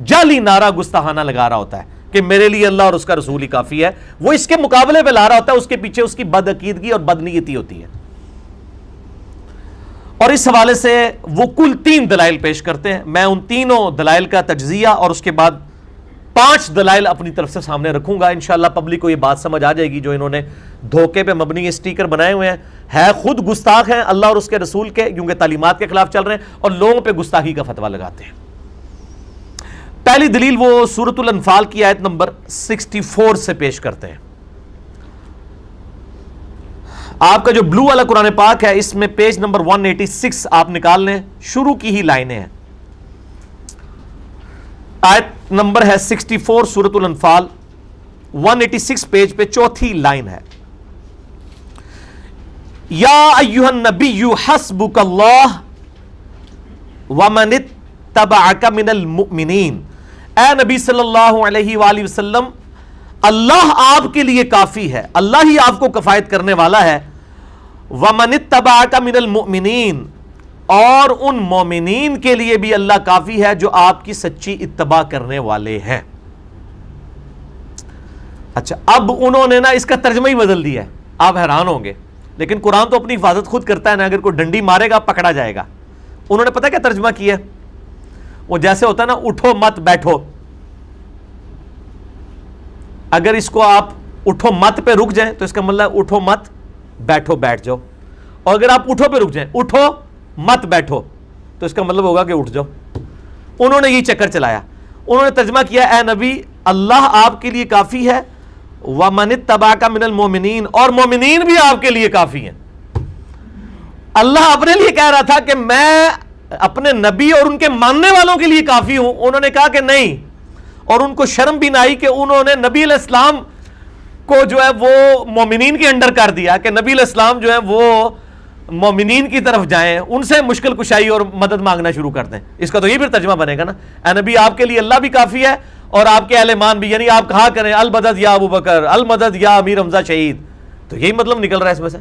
جعلی نعرہ گستاخانہ لگا رہا ہوتا ہے کہ میرے لیے اللہ اور اس کا رسول ہی کافی ہے. وہ اس کے مقابلے پہ لا رہا ہوتا ہے, اس کے پیچھے اس کی بدعقیدگی اور بدنیتی ہوتی ہے. اور اس حوالے سے وہ کل 3 دلائل پیش کرتے ہیں. میں ان تینوں دلائل کا تجزیہ اور اس کے بعد 5 دلائل اپنی طرف سے سامنے رکھوں گا. انشاءاللہ پبلک کو یہ بات سمجھ آ جائے گی جو انہوں نے دھوکے پہ مبنی اسٹیکر بنائے ہوئے ہیں خود گستاخ ہیں اللہ اور اس کے رسول کے, کیونکہ تعلیمات کے خلاف چل رہے ہیں اور لوگوں پہ گستاخی کا فتویٰ لگاتے ہیں. پہلی دلیل وہ سورۃ الانفال کی آیت نمبر 64 سے پیش کرتے ہیں. آپ کا جو بلو والا قرآن پاک ہے اس میں پیج نمبر 186 آپ نکال لیں, شروع کی ہی لائنیں ہیں. آیت نمبر ہے 64 سورۃ الانفال, 186 پیج پہ چوتھی لائن ہے. یا ایھا النبی حسبک اللہ ومن اتبعک من المؤمنین، اے نبی صلی اللہ علیہ وآلہ وسلم، اللہ آپ کے لیے کافی ہے، اللہ ہی آپ کو کفایت کرنے والا ہے، ومن اتبعک من المؤمنین، اور ان مومنین کے لیے بھی اللہ کافی ہے جو آپ کی سچی اتباع کرنے والے ہیں۔ اچھا، اب انہوں نے نا اس کا ترجمہ ہی بدل دیا ہے، آپ حیران ہوں گے، لیکن قرآن تو اپنی حفاظت خود کرتا ہے نا، اگر کوئی ڈنڈی مارے گا پکڑا جائے گا۔ انہوں نے پتہ کیا ترجمہ کیا ہے؟ وہ جیسے ہوتا ہے نا اٹھو مت بیٹھو، اگر اس کو آپ اٹھو مت پہ رک جائیں تو اس کا مطلب اٹھو مت بیٹھو بیٹھ جاؤ، اور اگر آپ اٹھو پہ رک جائیں اٹھو مت بیٹھو تو اس کا مطلب ہوگا کہ اٹھ جاؤ۔ انہوں نے یہ چکر چلایا، انہوں نے ترجمہ کیا اے نبی اللہ آپ کے لیے کافی ہے، وَمَنِ اتَّبَعَكَ مِنَ الْمُؤْمِنِينَ، اور مومنین بھی آپ کے لیے کافی ہیں۔ اللہ اپنے لیے کہہ رہا تھا کہ میں اپنے نبی اور ان کے ماننے والوں کے لیے کافی ہوں، انہوں نے کہا کہ نہیں، اور ان کو شرم بھی نہ آئی کہ انہوں نے نبی علیہ السلام کو جو ہے وہ مومنین کے انڈر کر دیا، کہ نبی علیہ السلام جو ہے وہ مومنین کی طرف جائیں، ان سے مشکل کشائی اور مدد مانگنا شروع کر دیں۔ اس کا تو یہ پھر ترجمہ بنے گا نا، اے نبی آپ کے لیے اللہ بھی کافی ہے اور آپ کے اہل ایمان بھی، یعنی آپ کہا کریں المدد یا ابو بکر، المدد یا امیر حمزہ شہید، تو یہی مطلب نکل رہا ہے اس میں سے۔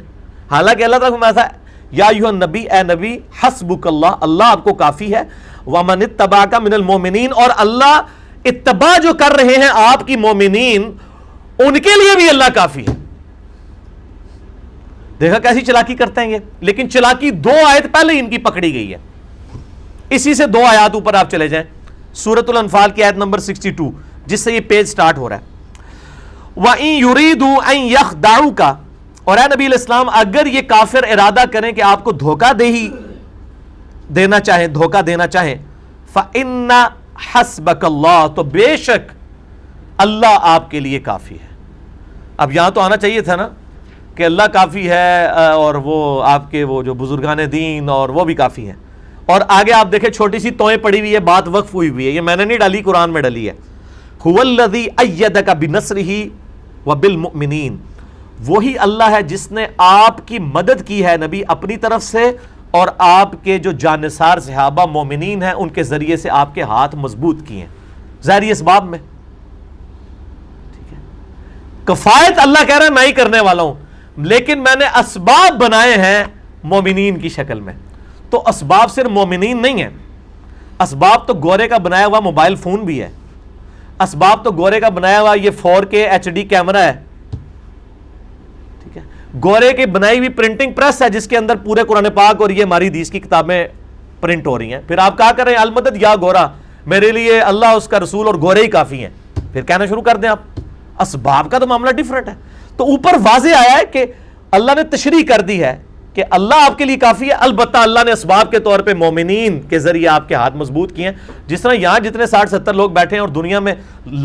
حالانکہ اللہ تعالیٰ فرمایا تھا یا ایھا النبی، اے نبی حسبک اللہ، اللہ آپ کو کافی ہے، ومن اتبعک من المؤمنین، اور اللہ اتباع جو کر رہے ہیں آپ کی مومنین ان کے لیے بھی اللہ کافی ہے۔ دیکھا کیسی چلاکی کرتے ہیں یہ، لیکن چلاکی 2 آیت پہلے ان کی پکڑی گئی ہے، اسی سے 2 آیات اوپر آپ چلے جائیں، سورۃ الانفال کی آیت نمبر 62 جس سے یہ پیج سٹارٹ ہو رہا ہے۔ وَإِن يُرِيدُوا أَن يَخْدَعُوكَ، اور اے نبی علیہ السلام اگر یہ کافر ارادہ کریں کہ آپ کو دھوکہ دینا چاہیں فَإِنَّ حَسْبَكَ اللَّهُ، تو بے شک اللہ آپ کے لیے کافی ہے۔ اب یہاں تو آنا چاہیے تھا نا کہ اللہ کافی ہے اور وہ آپ کے وہ جو بزرگان دین اور وہ بھی کافی ہیں، اور آگے آپ دیکھیں چھوٹی سی توئیں پڑی ہوئی ہے، بات وقف ہوئی ہوئی ہے، یہ میں نے نہیں ڈالی، قرآن میں ڈلی ہے۔ هُوَ الَّذِي أَيَّدَكَ بِنَصْرِهِ وَبِالْمُؤْمِنِينَ، وہی اللہ ہے جس نے آپ کی مدد کی ہے نبی اپنی طرف سے، اور آپ کے جو جانثار صحابہ مومنین ہیں ان کے ذریعے سے آپ کے ہاتھ مضبوط کیے ہیں ظاہری اسباب میں۔ ٹھیک ہے، کفایت اللہ کہہ رہا ہے میں ہی کرنے والا ہوں، لیکن میں نے اسباب بنائے ہیں مومنین کی شکل میں۔ تو اسباب صرف مومنین نہیں ہیں، اسباب تو گورے کا بنایا ہوا موبائل فون بھی ہے، اسباب تو گورے کا بنایا ہوا یہ 4K HD کیمرہ ہے، ٹھیک ہے، گورے کی بنائی ہوئی پرنٹنگ پریس ہے جس کے اندر پورے قرآن پاک اور یہ ہماری حدیث کی کتابیں پرنٹ ہو رہی ہیں۔ پھر آپ کہا کریں المدد یا گورا، میرے لیے اللہ اس کا رسول اور گورے ہی کافی ہیں، پھر کہنا شروع کر دیں آپ۔ اسباب کا تو معاملہ ڈیفرنٹ ہے۔ تو اوپر واضح آیا ہے کہ اللہ نے تشریح کر دی ہے کہ اللہ آپ کے لیے کافی ہے، البتہ اللہ نے اسباب کے طور پہ مومنین کے ذریعے آپ کے ہاتھ مضبوط کیے ہیں، جس طرح یہاں جتنے 60-70 لوگ بیٹھے ہیں اور دنیا میں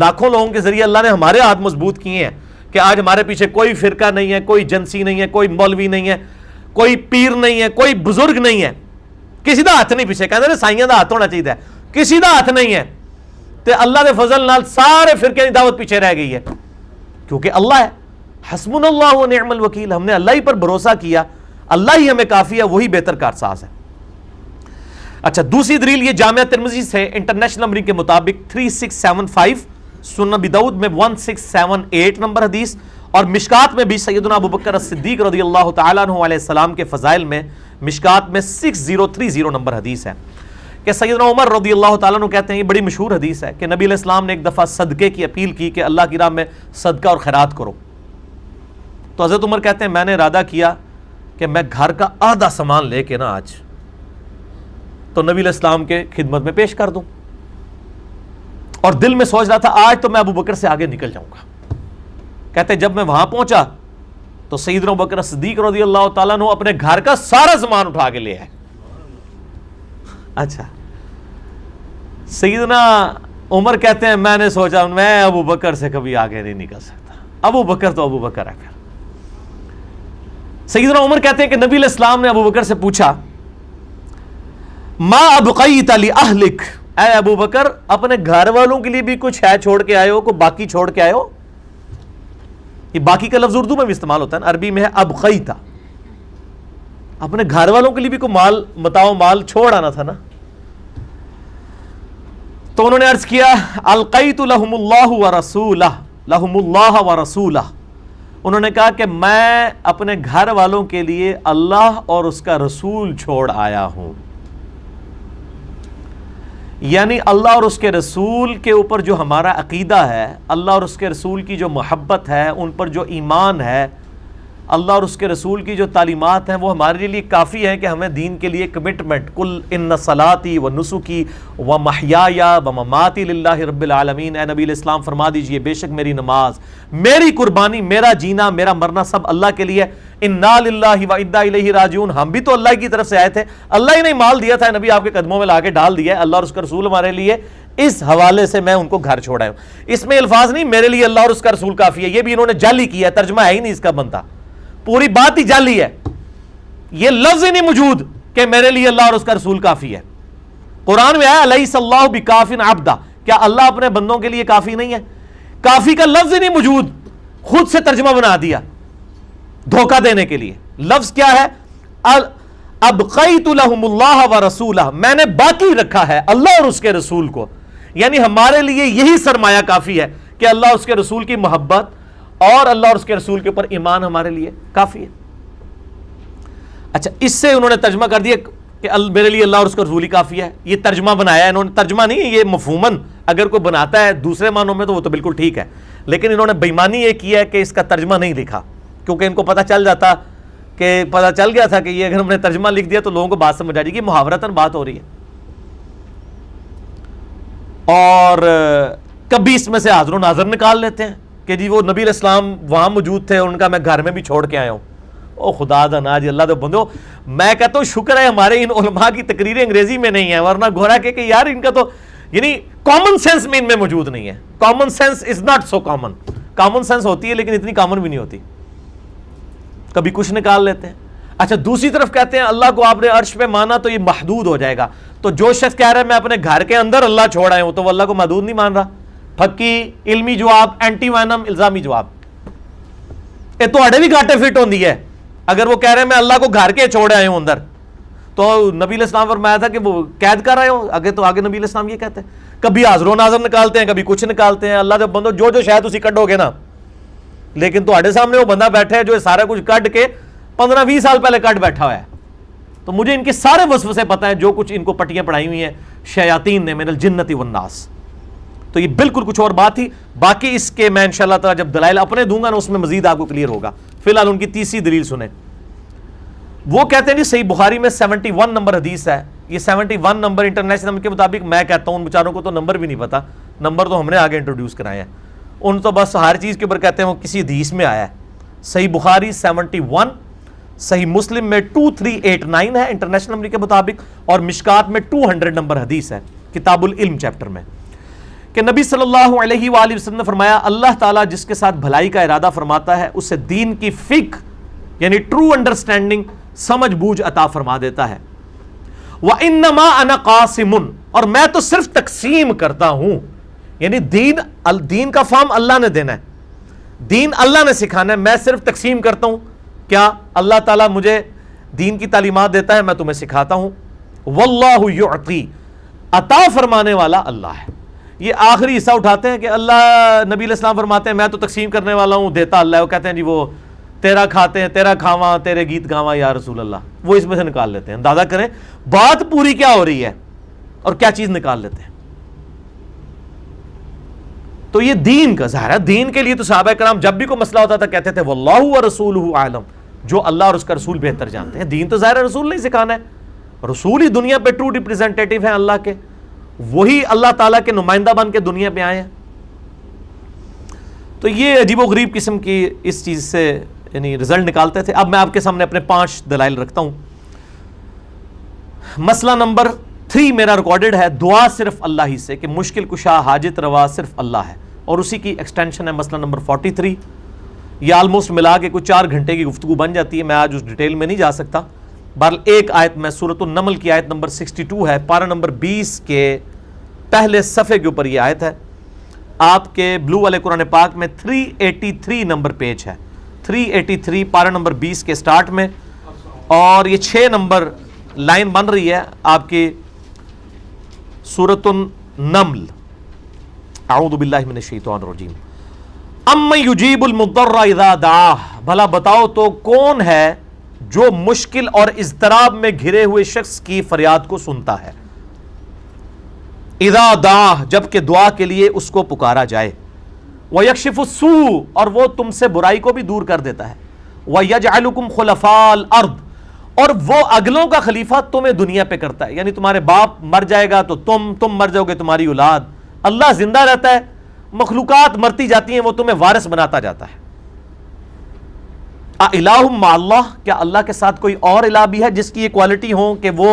لاکھوں لوگوں کے ذریعے اللہ نے ہمارے ہاتھ مضبوط کیے ہیں کہ آج ہمارے پیچھے کوئی فرقہ نہیں ہے، کوئی جنسی نہیں ہے، کوئی مولوی نہیں ہے، کوئی پیر نہیں ہے، کوئی بزرگ نہیں ہے، کسی دا ہاتھ نہیں پیچھے، کہتے ہیں سائیاں دا ہاتھ ہونا چاہیے، کسی دا ہاتھ نہیں ہے، تو اللہ دے فضل نال سارے فرقے کی دعوت پیچھے رہ گئی ہے، کیونکہ اللہ ہے۔ حسبنا اللہ و نعم الوکیل، ہم نے اللہ ہی پر بھروسہ کیا، اللہ ہی ہمیں کافی ہے، وہی بہتر کارساز ہے۔ اچھا، دوسری دلیل یہ جامعہ ترمذی سے انٹرنیشنل نمبرنگ کے مطابق 3675، سنن ابی داؤد میں 1678 نمبر حدیث، اور مشکات میں بھی سیدنا ابو بکر الصدیق رضی اللہ تعالیٰ عنہ علیہ السلام کے فضائل میں مشکات میں 6030 نمبر حدیث ہے کہ سیدنا عمر رضی اللہ تعالیٰ عنہ کہتے ہیں، یہ بڑی مشہور حدیث ہے کہ نبی علیہ السلام نے ایک دفعہ صدقے کی اپیل کی کہ اللہ کی راہ میں صدقہ اور خیرات کرو، تو حضرت عمر کہتے ہیں میں نے ارادہ کیا کہ میں گھر کا آدھا سامان لے کے نا آج تو نبی علیہ السلام کے خدمت میں پیش کر دوں، اور دل میں سوچ رہا تھا آج تو میں ابو بکر سے آگے نکل جاؤں گا۔ کہتے ہیں جب میں وہاں پہنچا تو سیدنا ابو بکر صدیق رضی اللہ تعالیٰ عنہ اپنے گھر کا سارا سامان اٹھا کے لے آئے۔ اچھا، سیدنا عمر کہتے ہیں میں نے سوچا میں ابو بکر سے کبھی آگے نہیں نکل سکتا، ابو بکر تو ابو بکر ہے۔ پھر سیدنا عمر کہتے ہیں کہ نبی علیہ السلام نے ابو بکر سے پوچھا ما ابقیت لأہلک، اے ابو بکر اپنے گھر والوں کے لیے بھی کچھ ہے چھوڑ کے آئے ہو، کوئی باقی چھوڑ کے آئے ہو؟ یہ باقی کا لفظ اردو میں بھی استعمال ہوتا ہے نا، عربی میں ہے ابقیتا، اپنے گھر والوں کے لیے بھی کوئی مال متاع مال چھوڑ آنا تھا نا. تو انہوں نے عرض کیا القیت لہم اللہ ورسولہ، لہم اللہ ورسولہ، انہوں نے کہا کہ میں اپنے گھر والوں کے لیے اللہ اور اس کا رسول چھوڑ آیا ہوں. یعنی اللہ اور اس کے رسول کے اوپر جو ہمارا عقیدہ ہے، اللہ اور اس کے رسول کی جو محبت ہے، ان پر جو ایمان ہے، اللہ اور اس کے رسول کی جو تعلیمات ہیں، وہ ہمارے لیے کافی ہے کہ ہمیں دین کے لیے کمٹمنٹ. کل ان صلاتی و نسکی و محیای و مماتی للہ رب العالمین، اے نبی علیہ السلام فرما دیجئے بے شک میری نماز، میری قربانی، میرا جینا، میرا مرنا سب اللہ کے لیے. انا للہ و انا الیہ راجعون، ہم بھی تو اللہ کی طرف سے آئے تھے، اللہ ہی نے مال دیا تھا، نبی آپ کے قدموں میں لا کے ڈال دیا ہے، اللہ اور اس کا رسول ہمارے لیے. اس حوالے سے میں ان کو گھر چھوڑا ہوں. اس میں الفاظ نہیں میرے لیے اللہ اور اس کا رسول کافی ہے، یہ بھی انہوں نے جعلی کیا ہے، ترجمہ ہے ہی نہیں اس کا بنتا، پوری بات ہی جعلی ہے. یہ لفظ ہی نہیں موجود کہ میرے لیے اللہ اور اس کا رسول کافی ہے. قرآن میں آیا الیس اللہ بکاف عبدہ، کیا اللہ اپنے بندوں کے لیے کافی نہیں ہے؟ کافی کا لفظ ہی نہیں موجود، خود سے ترجمہ بنا دیا دھوکہ دینے کے لیے. لفظ کیا ہے؟ ابقیت لہم اللہ ورسولہ، میں نے باقی رکھا ہے اللہ اور اس کے رسول کو. یعنی ہمارے لیے یہی سرمایہ کافی ہے کہ اللہ اور اس کے رسول کی محبت اور اللہ اور اس کے رسول کے اوپر ایمان ہمارے لیے کافی ہے. اچھا، اس سے انہوں نے ترجمہ کر دیا کہ میرے لیے اللہ اور اس کا رسول ہی کافی ہے. یہ ترجمہ بنایا ہے انہوں نے، ترجمہ نہیں ہے یہ مفہوماً، اگر کوئی بناتا ہے دوسرے معنوں میں تو وہ تو بالکل ٹھیک ہے، لیکن انہوں نے بےایمانی یہ کی ہے کہ اس کا ترجمہ نہیں لکھا، کیونکہ ان کو پتہ چل گیا تھا کہ یہ اگر ہم نے ترجمہ لکھ دیا تو لوگوں کو بات سمجھ آ جائے گی، محاورتاً بات ہو رہی ہے. اور کبھی اس میں سے حاضر و ناظر نکال لیتے ہیں کہ جی وہ نبی علیہ السلام وہاں موجود تھے، ان کا میں گھر میں بھی چھوڑ کے آیا ہوں. او خدا دا جی، اللہ دے بندو، میں کہتا ہوں شکر ہے ہمارے ان علماء کی تقریریں انگریزی میں نہیں ہیں، ورنہ گھوڑا کہ یار ان کا تو یعنی کامن سینس میں ان میں موجود نہیں ہے. Common sense is not so common. Common sense ہوتی ہے لیکن اتنی کامن بھی نہیں ہوتی، کبھی کچھ نکال لیتے ہیں. اچھا، دوسری طرف کہتے ہیں اللہ کو آپ نے عرش پہ مانا تو یہ محدود ہو جائے گا. تو جو شخص کہہ رہا ہے میں اپنے گھر کے اندر اللہ چھوڑ آیا ہوں تو وہ اللہ کو محدود نہیں مان رہا. پھکی علمی جواب، اینٹی وینم الزامی جواب. یہ تو بھی گاٹے فٹ ہوندی ہے. اگر وہ کہہ رہے ہیں میں اللہ کو گھر کے چھوڑ آئے ہوں اندر، تو نبی علیہ السلام فرمایا تھا کہ وہ قید کر رہے ہو آگے، تو آگے نبی علیہ السلام یہ کہتے ہیں. کبھی حاضر و ناظر نکالتے ہیں، کبھی کچھ نکالتے ہیں. اللہ دے بندو جو شاید اسی کڈو گے نا، لیکن تو سامنے وہ بندہ بیٹھا ہے جو سارا کچھ کڈ کے 15-20 سال پہلے کڈ بیٹھا ہوا ہے. تو مجھے ان کے سارے وسوسے پتہ ہیں، جو کچھ ان کو پٹیاں پڑھائی ہوئی ہیں شیاطین نے من الجنت والناس. تو یہ بالکل کچھ اور بات تھی. باقی اس کے میں انشاءاللہ تعالی جب دلائل اپنے دوں گا نا اس میں مزید آپ کو کلیئر ہوگا. فی الحال ان کی تیسری دلیل سنیں. وہ کہتے ہیں جی صحیح بخاری میں 71 نمبر حدیث ہے. یہ 71 نمبر انٹرنیشنل نمبر کے مطابق، میں کہتا ہوں ان بیچاروں کو تو نمبر بھی نہیں پتا، نمبر تو ہم نے آگے انٹروڈیوس کرائے ہیں. ان تو بس ہر چیز کے اوپر کہتے ہیں وہ کسی حدیث میں آیا ہے. صحیح بخاری 71، صحیح مسلم میں 2389 ہے انٹرنیشنل نمبر کے مطابق، اور مشکات میں 200 نمبر حدیث ہے کتاب العلم چیپٹر میں، کہ نبی صلی اللہ علیہ وآلہ وسلم نے فرمایا اللہ تعالیٰ جس کے ساتھ بھلائی کا ارادہ فرماتا ہے اسے دین کی فقہ یعنی ٹرو انڈرسٹینڈنگ، سمجھ بوجھ عطا فرما دیتا ہے. وَإِنَّمَا أَنَا قَاسِمٌ، اور میں تو صرف تقسیم کرتا ہوں. یعنی دین کا فہم اللہ نے دینا ہے، دین اللہ نے سکھانا ہے، میں صرف تقسیم کرتا ہوں. کیا اللہ تعالیٰ مجھے دین کی تعلیمات دیتا ہے، میں تمہیں سکھاتا ہوں. وَاللَّهُ يُعْطِي، عطا فرمانے والا اللہ ہے. یہ آخری حصہ اٹھاتے ہیں کہ اللہ، نبی علیہ السلام فرماتے ہیں میں تو تقسیم کرنے والا ہوں، دیتا اللہ ہے. وہ کہتے ہیں جی وہ تیرا کھاتے ہیں، تیرا کھاواں، تیرے گیت گاواں یا رسول اللہ. وہ اس میں سے نکال لیتے ہیں. اندازہ کریں بات پوری کیا ہو رہی ہے اور کیا چیز نکال لیتے ہیں. تو یہ دین کا ظاہر ہے. دین کے لیے تو صحابہ کرام جب بھی کوئی مسئلہ ہوتا تھا کہتے تھے واللہ ورسولہ اعلم، جو اللہ اور اس کا رسول بہتر جانتے ہیں. دین تو ظاہر رسول نے سکھانا ہے، رسول ہی دنیا پہ ٹرو ریپریزنٹیٹیو ہیں اللہ کے، وہی اللہ تعالیٰ کے نمائندہ بن کے دنیا پہ آئے ہیں. تو یہ عجیب و غریب قسم کی اس چیز سے یعنی رزلٹ نکالتے تھے. اب میں آپ کے سامنے اپنے 5 دلائل رکھتا ہوں. مسئلہ نمبر 3 میرا ریکارڈڈ ہے، دعا صرف اللہ ہی سے، کہ مشکل کشا حاجت روا صرف اللہ ہے، اور اسی کی ایکسٹینشن ہے مسئلہ نمبر 43. یہ آلموسٹ ملا کے کچھ 4 گھنٹے کی گفتگو بن جاتی ہے، میں آج اس ڈیٹیل میں نہیں جا سکتا. بہرحال ایک آیت میں سورۃ النمل کی آیت نمبر 62 ہے، پارہ نمبر 20 کے پہلے صفحے کے اوپر یہ آیت ہے. آپ کے بلو والے قرآن پاک میں 383 نمبر پیج ہے، 383 پارہ نمبر 20 کے سٹارٹ میں. اور یہ 6 نمبر لائن بن رہی ہے آپ کی سورۃ النمل. اعوذ باللہ من الشیطان الرجیم. امن یجیب المضطر اذا دعاہ، بھلا بتاؤ تو کون ہے جو مشکل اور اضطراب میں گھرے ہوئے شخص کی فریاد کو سنتا ہے. اذا دعاہ، جب کہ دعا کے لیے اس کو پکارا جائے. وَيَكْشِفُ السُّوءَ، اور وہ تم سے برائی کو بھی دور کر دیتا ہے. وَيَجْعَلُكُمْ خُلَفَاءَ الْأَرْضِ، اور وہ اگلوں کا خلیفہ تمہیں دنیا پہ کرتا ہے. یعنی تمہارے باپ مر جائے گا تو تم مر جاؤ گے، تمہاری اولاد. اللہ زندہ رہتا ہے، مخلوقات مرتی جاتی ہیں، وہ تمہیں وارث بناتا جاتا ہے. اِلَٰهٌ مَّعَ اللَّهِ، کیا اللہ کے ساتھ کوئی اور الہ بھی ہے جس کی یہ کوالٹی ہو کہ وہ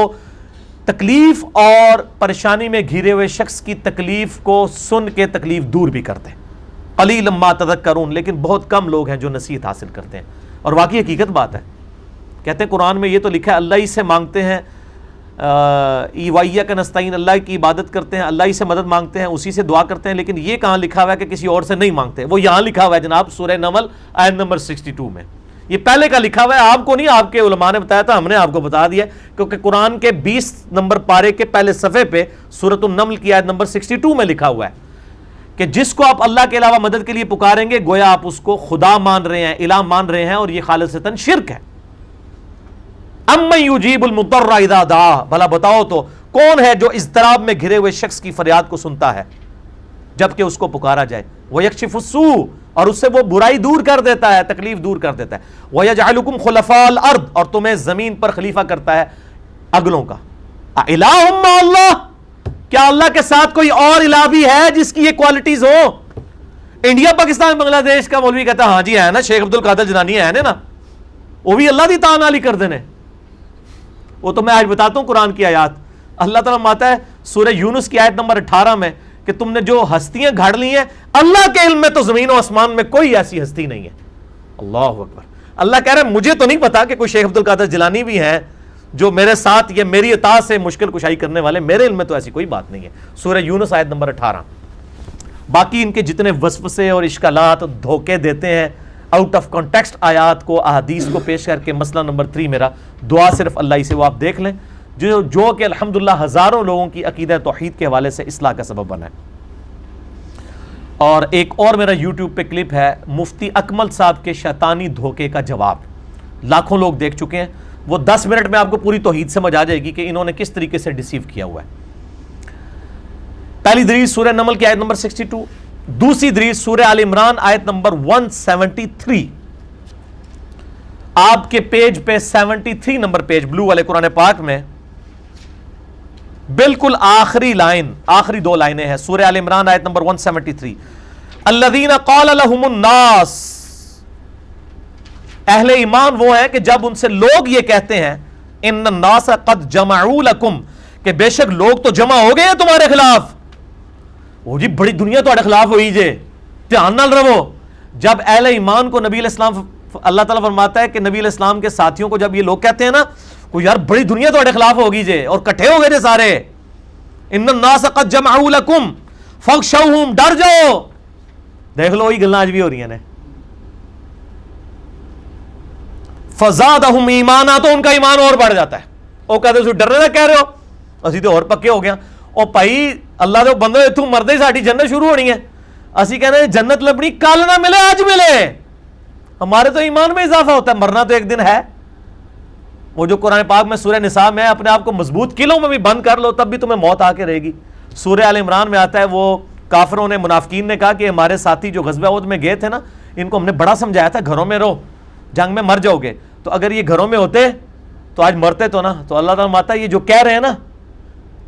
تکلیف اور پریشانی میں گھرے ہوئے شخص کی تکلیف کو سن کے تکلیف دور بھی کرتے ہیں. قلیلا ما تذکرون، لیکن بہت کم لوگ ہیں جو نصیحت حاصل کرتے ہیں. اور واقعی حقیقت بات ہے، کہتے ہیں قرآن میں یہ تو لکھا ہے اللہ ہی سے مانگتے ہیں، وَإِيَّاكَ نَسْتَعِينُ، اللہ کی عبادت کرتے ہیں، اللہ ہی سے مدد مانگتے ہیں، اسی سے دعا کرتے ہیں. لیکن یہ کہاں لکھا ہوا ہے کہ کسی اور سے نہیں مانگتے؟ وہ یہاں لکھا ہوا ہے جناب سورہ نمل آیت نمبر 62 میں. یہ پہلے کا لکھا ہوا ہے، آپ کو نہیں، آپ کے علماء نے بتایا تھا، ہم نے آپ کو بتا دیا، کیونکہ قرآن کے 20 نمبر پارے کے پہلے صفحے پہ سورۃ النمل کی آیت نمبر 62 میں لکھا ہوا ہے کہ جس کو آپ اللہ کے علاوہ مدد کے لیے پکاریں گے گویا آپ اس کو خدا مان رہے ہیں، الہ مان رہے ہیں، اور یہ خالصتاً شرک ہے. امن یجیب المضطر اذا دعاہ، بھلا بتاؤ تو کون ہے جو اضطراب میں گھرے ہوئے شخص کی فریاد کو سنتا ہے جبکہ اس کو پکارا جائے. وَيَكْشِفُ السُّوءَ، اور اس سے وہ برائی دور کر دیتا ہے، تکلیف دور کر دیتا ہے. وَيَجْعَلُكُمْ خُلَفَاءَ الْأَرْضِ، اور تمہیں زمین پر خلیفہ کرتا ہے اگلوں کا. اِلَٰهٌ مَّعَ اللَّهِ، کیا اللہ کے ساتھ کوئی اور الہ بھی ہے جس کی یہ کوالٹیز ہو؟ انڈیا پاکستان بنگلہ دیش کا مولوی کہتا ہے ہاں جی ہے نا، شیخ عبد القادر جیلانی ہے نا، وہ بھی اللہ دی تعالی کر دینے. وہ تو میں آج بتاتا ہوں قرآن کی آیات. اللہ تعالیٰ ماتا ہے سورہ یونس کی آیت نمبر 18 میں کہ تم نے جو ہستیاں گھاڑ لی ہیں اللہ کے علم میں تو زمین و آسمان میں کوئی ایسی ہستی نہیں ہے. اللہ اکبر. اللہ کہہ رہا ہے مجھے تو نہیں پتا کہ کوئی شیخ عبد القادر جیلانی بھی ہیں جو میرے ساتھ یہ میری اطاعت سے مشکل کشائی کرنے والے، میرے علم میں تو ایسی کوئی بات نہیں ہے. سورہ یونس آیت نمبر 18. باقی ان کے جتنے وسوسے اور اشکالات دھوکے دیتے ہیں آؤٹ آف کانٹیکسٹ آیات کو، احادیث کو پیش کر کے، مسئلہ نمبر 3 میرا دعا صرف اللہ ہی سے، وہ آپ دیکھ لیں جو کہ الحمدللہ ہزاروں لوگوں کی عقیدہ توحید کے حوالے سے اصلاح کا سبب بنا ہے. اور ایک اور میرا یوٹیوب پہ کلپ ہے مفتی اکمل صاحب کے شیطانی دھوکے کا جواب، لاکھوں لوگ دیکھ چکے ہیں. وہ 10 منٹ میں آپ کو پوری توحید سمجھ آ جائے گی کہ انہوں نے کس طریقے سے ڈیسیو کیا ہوا ہے. پہلی دلیل سورہ نمل کی آیت نمبر 62، دوسری دلیل سورہ آل عمران آیت نمبر 173. آپ کے پیج پہ 73 نمبر پیج بلو والے قرآن پاک میں بالکل آخری لائن، آخری 2 لائنیں ہیں سورہ آل عمران آیت نمبر 173. الذین قال لهم الناس، اہل ایمان وہ ہیں کہ جب ان سے لوگ یہ کہتے ہیں ان الناس قد جمعوا لکم، کہ بے شک لوگ تو جمع ہو گئے ہیں تمہارے خلاف. وہ جی بڑی دنیا تمہارے خلاف ہوئی جے، دھیان نال رہو. جب اہل ایمان کو نبی علیہ السلام، اللہ تعالیٰ فرماتا ہے کہ نبی علیہ السلام کے ساتھیوں کو جب یہ لوگ کہتے ہیں نا کو یار بڑی دنیا تمہارے خلاف ہوگی جے اور کٹھے ہو گئے جے سارے، ان الناس قد جمعوا لکم فاخشوہم، ڈر جاؤ. دیکھ لو وہی گلاں آج بھی ہو رہی ہیں. فزادہم ایمانا، تو ان کا ایمان اور بڑھ جاتا ہے. وہ کہتے ہیں ڈرنے نہ کہہ رہے ہو، اسی تو اور پکے ہو گیا. اور بھائی اللہ دے بندے اتوں مردے ساڈی جنت شروع ہونی ہے، اسی کہنے ہیں جنت لبنی کل نہ ملے آج ملے. ہمارے تو ایمان میں اضافہ ہوتا ہے، مرنا تو ایک دن ہے. وہ جو قرآن پاک میں سورہ نساء میں اپنے آپ کو مضبوط قلعوں میں بھی بند کر لو تب بھی تمہیں موت آ کے رہے گی. سورہ آل عمران میں آتا ہے وہ کافروں نے، منافقین نے کہا کہ ہمارے ساتھی جو غزوہ احد میں گئے تھے نا، ان کو ہم نے بڑا سمجھایا تھا گھروں میں رہو، جنگ میں مر جاؤ گے. تو اگر یہ گھروں میں ہوتے تو آج مرتے تو نا. تو اللہ تعالیٰ ماتا یہ جو کہہ رہے ہیں نا،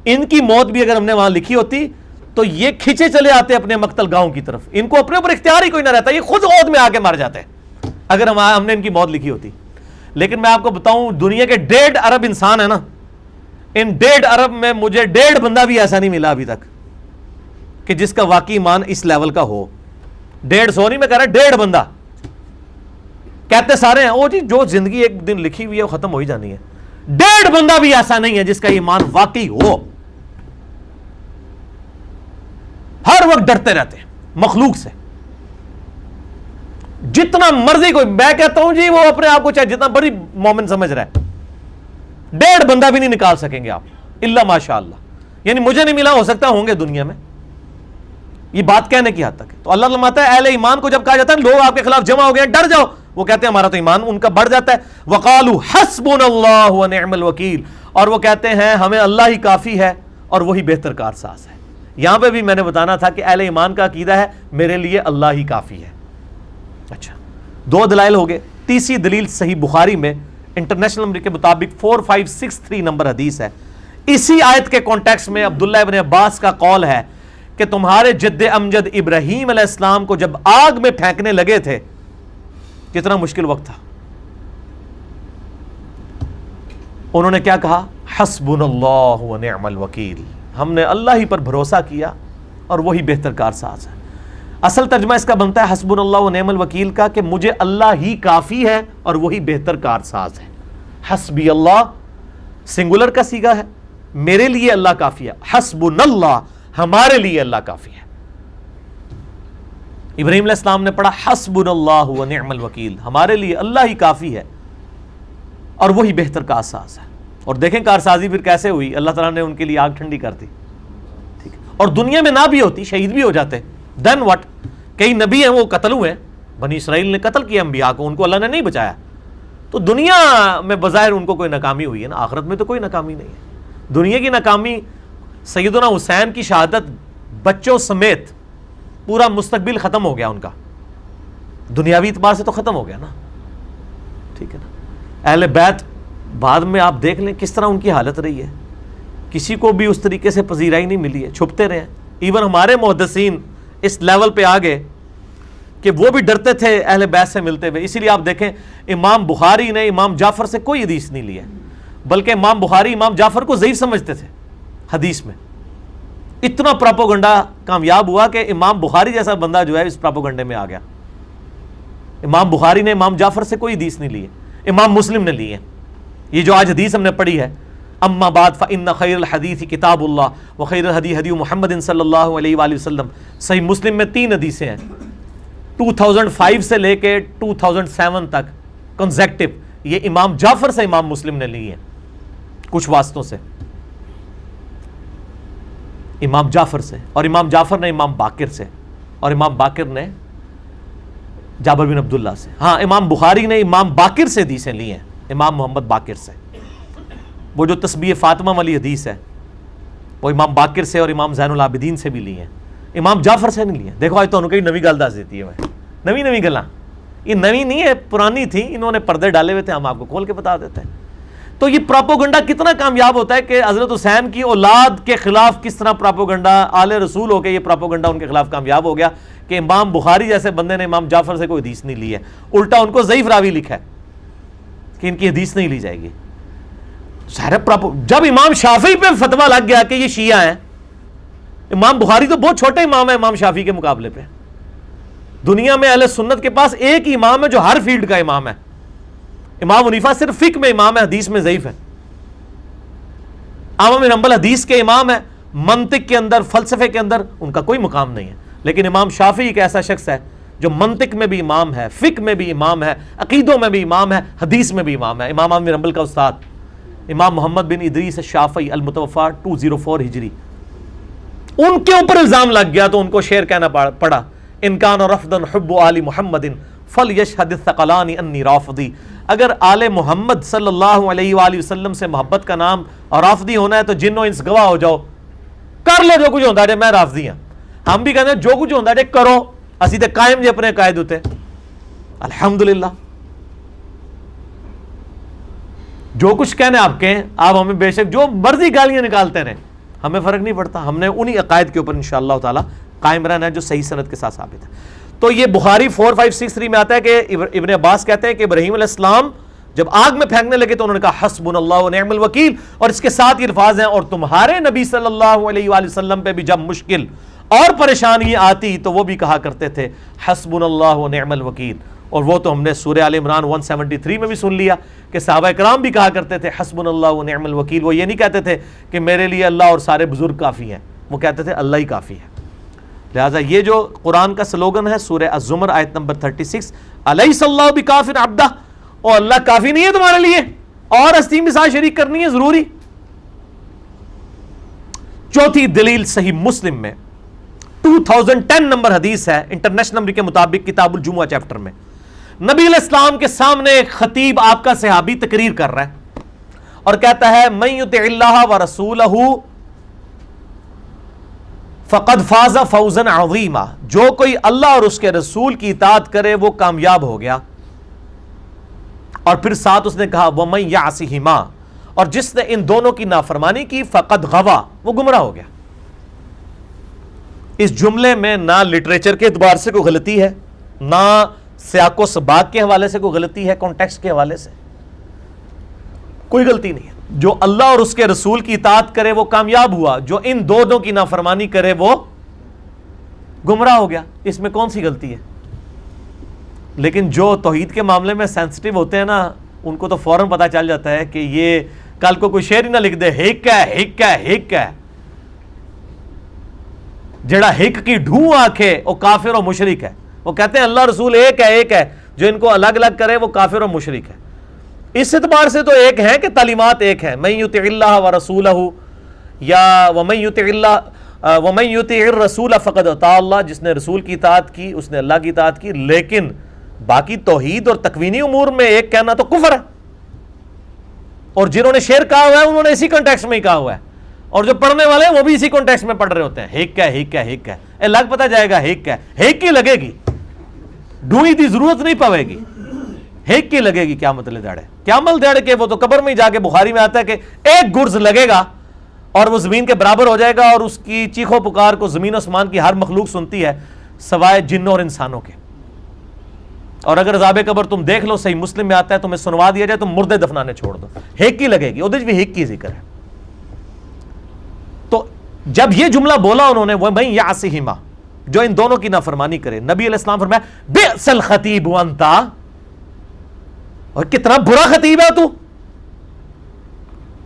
ان کی موت بھی اگر ہم نے وہاں لکھی ہوتی تو یہ کھچے چلے آتے اپنے مقتل گاؤں کی طرف. ان کو اپنے اوپر اختیار ہی کوئی نہ رہتا، یہ خود عہد میں آ کے مر جاتے اگر ہم نے ان کی موت لکھی ہوتی. لیکن میں آپ کو بتاؤں دنیا کے 1.5 ارب انسان ہے نا، ان 1.5 ارب میں مجھے 1.5 بندہ بھی ایسا نہیں ملا ابھی تک کہ جس کا واقعی ایمان اس لیول کا ہو. 150 نہیں میں کہہ رہا 1.5 بندہ. کہتے سارے ہیں وہ جی جو زندگی ایک دن لکھی ہوئی ہے وہ ختم ہو ہی جانی ہے. 1.5 بندہ بھی ایسا نہیں ہے جس کا ایمان واقعی ہو. ہر وقت ڈرتے رہتے ہیں مخلوق سے، جتنا مرضی کوئی. میں کہتا ہوں جی وہ اپنے آپ کو چاہے جتنا بڑی مومن سمجھ رہا ہے، 1.5 بندہ بھی نہیں نکال سکیں گے آپ، الا ماشاء اللہ، یعنی مجھے نہیں ملا، ہو سکتا ہوں گے دنیا میں، یہ بات کہنے کی حد تک ہے۔ تو اللہ فرماتا ہے اہل ایمان کو جب کہا جاتا ہے لوگ آپ کے خلاف جمع ہو گئے ڈر جاؤ، وہ کہتے ہیں ہمارا تو ایمان ان کا بڑھ جاتا ہے، وقالوا حسبنا اللہ ونعم الوکیل، اور وہ کہتے ہیں ہمیں اللہ ہی کافی ہے اور وہی بہتر کارساز ہے۔ یہاں پہ بھی میں نے بتانا تھا کہ اہل ایمان کا عقیدہ ہے میرے لیے اللہ ہی کافی ہے۔ اچھا، 2 دلائل ہو گئے۔ تیسری دلیل صحیح بخاری میں انٹرنیشنل نمبر کے مطابق 4563 نمبر حدیث ہے، اسی آیت کے کانٹیکسٹ میں عبداللہ ابن عباس کا قول ہے کہ تمہارے جد امجد ابراہیم علیہ السلام کو جب آگ میں پھینکنے لگے تھے، کتنا مشکل وقت تھا، انہوں نے کیا کہا؟ حسبنا اللہ ونعم الوکیل، ہم نے اللہ ہی پر بھروسہ کیا اور وہی بہتر کارساز ہے۔ اصل ترجمہ اس کا بنتا ہے حسبنا اللہ ونعم الوکیل کا کہ مجھے اللہ ہی کافی ہے اور وہی بہتر کارساز ہے۔ حسبی اللہ سنگولر کا صیغہ ہے، میرے لیے اللہ کافی ہے، حسبنا اللہ ہمارے لیے اللہ کافی ہے۔ ابراہیم علیہ السلام نے پڑھا حسبنا اللہ ونعم الوکیل، ہمارے لیے اللہ ہی کافی ہے اور وہی بہتر کارساز ہے۔ اور دیکھیں کارسازی پھر کیسے ہوئی، اللہ تعالیٰ نے ان کے لیے آگ ٹھنڈی کر دی، ٹھیک ہے، اور دنیا میں نہ بھی ہوتی، شہید بھی ہو جاتے، دین وٹ، کئی نبی ہیں وہ قتل ہوئے، بنی اسرائیل نے قتل کیا انبیاء کو، ان کو اللہ نے نہیں بچایا، تو دنیا میں بظاہر ان کو کوئی ناکامی ہوئی ہے نا، آخرت میں تو کوئی ناکامی نہیں ہے۔ دنیا کی ناکامی سیدنا حسین کی شہادت بچوں سمیت پورا مستقبل ختم ہو گیا ان کا، دنیاوی اعتبار سے تو ختم ہو گیا نا، ٹھیک ہے نا۔ اہل بیت بعد میں آپ دیکھ لیں کس طرح ان کی حالت رہی ہے، کسی کو بھی اس طریقے سے پذیرائی نہیں ملی ہے، چھپتے رہے ہیں۔ ایون ہمارے محدثین اس لیول پہ آ گئے کہ وہ بھی ڈرتے تھے اہل بیت سے ملتے ہوئے، اسی لیے آپ دیکھیں امام بخاری نے امام جعفر سے کوئی حدیث نہیں لی ہے، بلکہ امام بخاری امام جعفر کو ضعیف سمجھتے تھے حدیث میں۔ اتنا پراپوگنڈا کامیاب ہوا کہ امام بخاری جیسا بندہ جو ہے اس پراپوگنڈے میں آ گیا۔ امام بخاری نے امام جعفر سے کوئی حدیث نہیں لی ہے، امام مسلم نے لی ہے۔ یہ جو آج حدیث ہم نے پڑھی ہے، اما بعد فإن خیر الحدیث کتاب اللہ وخیر الہدی ہدی محمد صلی اللہ علیہ وآلہ وسلم، صحیح مسلم میں 3 حدیثیں ہیں، 2005 سے لے کے 2007 تک کنزیکٹو، یہ امام جعفر سے امام مسلم نے لی ہیں، کچھ واسطوں سے، امام جعفر سے، اور امام جعفر نے امام باقر سے، اور امام باقر نے جابر بن عبداللہ سے۔ ہاں امام بخاری نے امام باقر سے حدیثیں لی ہیں، امام محمد باقر سے۔ وہ جو تسبیح فاطمہ والی حدیث ہے وہ امام باقر سے اور امام زین العابدین سے بھی لی ہیں، امام جعفر سے نہیں لی ہیں۔ دیکھو آج تو انہوں کئی نوی گل دس دیتی ہے، میں نوی گلاں، یہ نوی نہیں ہے، پرانی تھی، انہوں نے پردے ڈالے ہوئے تھے، ہم آپ کو کھول کے بتا دیتے ہیں۔ تو یہ پراپوگنڈا کتنا کامیاب ہوتا ہے کہ حضرت حسین کی اولاد کے خلاف کس طرح پراپوگنڈا، آل رسول ہو کے یہ پراپوگنڈا ان کے خلاف کامیاب ہو گیا کہ امام بخاری جیسے بندے نے امام جعفر سے کوئی حدیث نہیں لی ہے، الٹا ان کو ضعیف راوی لکھا ہے کہ ان کی حدیث نہیں لی جائے گی۔ جب امام شافعی پہ فتویٰ لگ گیا کہ یہ شیعہ ہیں، امام بخاری تو بہت چھوٹے امام ہے امام شافعی کے مقابلے پہ، دنیا میں اہل سنت کے پاس ایک ہی امام ہے جو ہر فیلڈ کا امام ہے، امام حنیفہ صرف فقہ میں امام ہے، حدیث میں ضعیف ہے۔ احمد بن حنبل حدیث کے امام ہے، منطق کے اندر، فلسفے کے اندر ان کا کوئی مقام نہیں ہے، لیکن امام شافعی ایک ایسا شخص ہے جو منطق میں بھی امام ہے، فقہ میں بھی امام ہے، عقیدوں میں بھی امام ہے، حدیث میں بھی امام ہے۔ امام احمد بن حنبل کا استاد امام محمد بن ادریس الشافعی المتوفی 204 ہجری، ان کے اوپر الزام لگ گیا تو ان کو شعر کہنا پڑا، ان کان رفضا حب آل محمد فلیشہد الثقلان انی رافضی، اگر آل محمد صلی اللہ علیہ وآلہ وسلم سے محبت کا نام اور رافضی ہونا ہے تو جنو انس گواہ ہو جاؤ، کر لو جو کچھ ہوتا ہے، میں رافضی ہوں۔ ہم بھی کہتے ہیں جو کچھ ہوتا ہے کرو، اسی تے قائم جی اپنے قائد ہوتے، الحمدللہ جو کچھ کہنے آپ کہیں، آپ ہمیں بے شک جو مرضی گالیاں نکالتے رہیں، ہمیں فرق نہیں پڑتا، ہم نے انہی عقائد کے اوپر انشاءاللہ تعالی قائم رہنا ہے جو صحیح سند کے ساتھ ثابت ہے۔ تو یہ بخاری 4563 میں آتا ہے کہ ابن عباس کہتے ہیں کہ ابراہیم علیہ السلام جب آگ میں پھینکنے لگے تو انہوں نے کہا حسبنا اللہ ونعم الوکیل، اور اس کے ساتھ یہ الفاظ ہیں اور تمہارے نبی صلی اللہ علیہ وآلہ وسلم پہ بھی جب مشکل اور پریشانی آتی تو وہ بھی کہا کرتے تھے حسبنا اللہ ونعم الوکیل، اور وہ تو ہم نے سورہ آل عمران 173 میں بھی سن لیا کہ صحابہ کرام بھی کہا کرتے تھے حسبنا اللہ ونعم الوکیل۔ وہ یہ نہیں کہتے تھے کہ میرے لیے اللہ اور سارے بزرگ کافی ہیں، وہ کہتے تھے اللہ ہی کافی ہے۔ لہٰذا یہ جو قرآن کا سلوگن ہے سورہ الزمر آیت نمبر 36، الیس اللہ بکاف عبدہ، اور اللہ کافی نہیں ہے تمہارے لیے، اور ہستی بھی ساتھ شریک کرنی ہے ضروری. چوتھی دلیل صحیح مسلم میں 2010 نمبر حدیث ہے انٹرنیشنل نمبر کے مطابق کتاب الجمعہ چیپٹر میں. نبی علیہ السلام کے سامنے ایک خطیب آپ کا صحابی تقریر کر رہا ہے اور کہتا ہے من یطع اللہ ورسولہ فقد فاز فوزا عظیما, جو کوئی اللہ اور اس کے رسول کی اطاعت کرے وہ کامیاب ہو گیا. اور پھر ساتھ اس نے کہا ومن یعصہما, اور جس نے ان دونوں کی نافرمانی کی فقد غوا, وہ گمراہ ہو گیا. اس جملے میں نہ لٹریچر کے اعتبار سے کوئی غلطی ہے, نہ سیاق و سباق کے حوالے سے کوئی غلطی ہے, کانٹیکسٹ کے حوالے سے کوئی غلطی نہیں ہے. جو اللہ اور اس کے رسول کی اطاعت کرے وہ کامیاب ہوا, جو ان دونوں کی نافرمانی کرے وہ گمراہ ہو گیا. اس میں کون سی غلطی ہے؟ لیکن جو توحید کے معاملے میں سینسٹیو ہوتے ہیں نا, ان کو تو فوراً پتا چل جاتا ہے کہ یہ کل کو کوئی شعر ہی نہ لکھ دے ہک ہے ہک ہے ہک ہے, جڑا ہک کی ڈھوں آنکھے وہ کافر و مشرک ہے. وہ کہتے ہیں اللہ رسول ایک ہے ایک ہے, جو ان کو الگ الگ کرے وہ کافر و مشرک ہے. اس اعتبار سے تو ایک ہے کہ تعلیمات ایک ہیں, من یطع اللہ ورسولہ یا ومن یطع الرسول فقد اطاع اللہ, جس نے رسول کی اطاعت کی اس نے اللہ کی اطاعت کی. لیکن باقی توحید اور تکوینی امور میں ایک کہنا تو کفر ہے, اور جنہوں نے شعر کہا ہوا ہے انہوں نے اسی کانٹیکسٹ میں ہی کہا ہوا ہے, اور جو پڑھنے والے ہیں وہ بھی اسی کانٹیکسٹ میں پڑھ رہے ہوتے ہیں ہک ہے ہک ہے ہک ہے. لگ پتہ جائے گا ہک ہے, ہک کی لگے گی, ڈھوئی دی ضرورت نہیں پوے گی, ہک کی لگے گی. کیا مطلب داڑے کیا مل داڑے کے وہ تو قبر میں ہی جا کے بخاری میں آتا ہے کہ ایک گرز لگے گا اور وہ زمین کے برابر ہو جائے گا, اور اس کی چیخو پکار کو زمین و آسمان کی ہر مخلوق سنتی ہے سوائے جنوں اور انسانوں کے. اور اگر عذاب قبر تم دیکھ لو, صحیح مسلم میں آتا ہے, تمہیں سنوا دیا جائے تم مردے دفنانے چھوڑ دو, ہک کی لگے گی. ادھر بھی ہک کی ذکر ہے. تو جب یہ جملہ بولا انہوں نے ومن یعصہما, جو ان دونوں کی نافرمانی کرے, نبی علیہ السلام فرمایا بئس الخطیب انتا, اور کتنا برا خطیب ہے تو.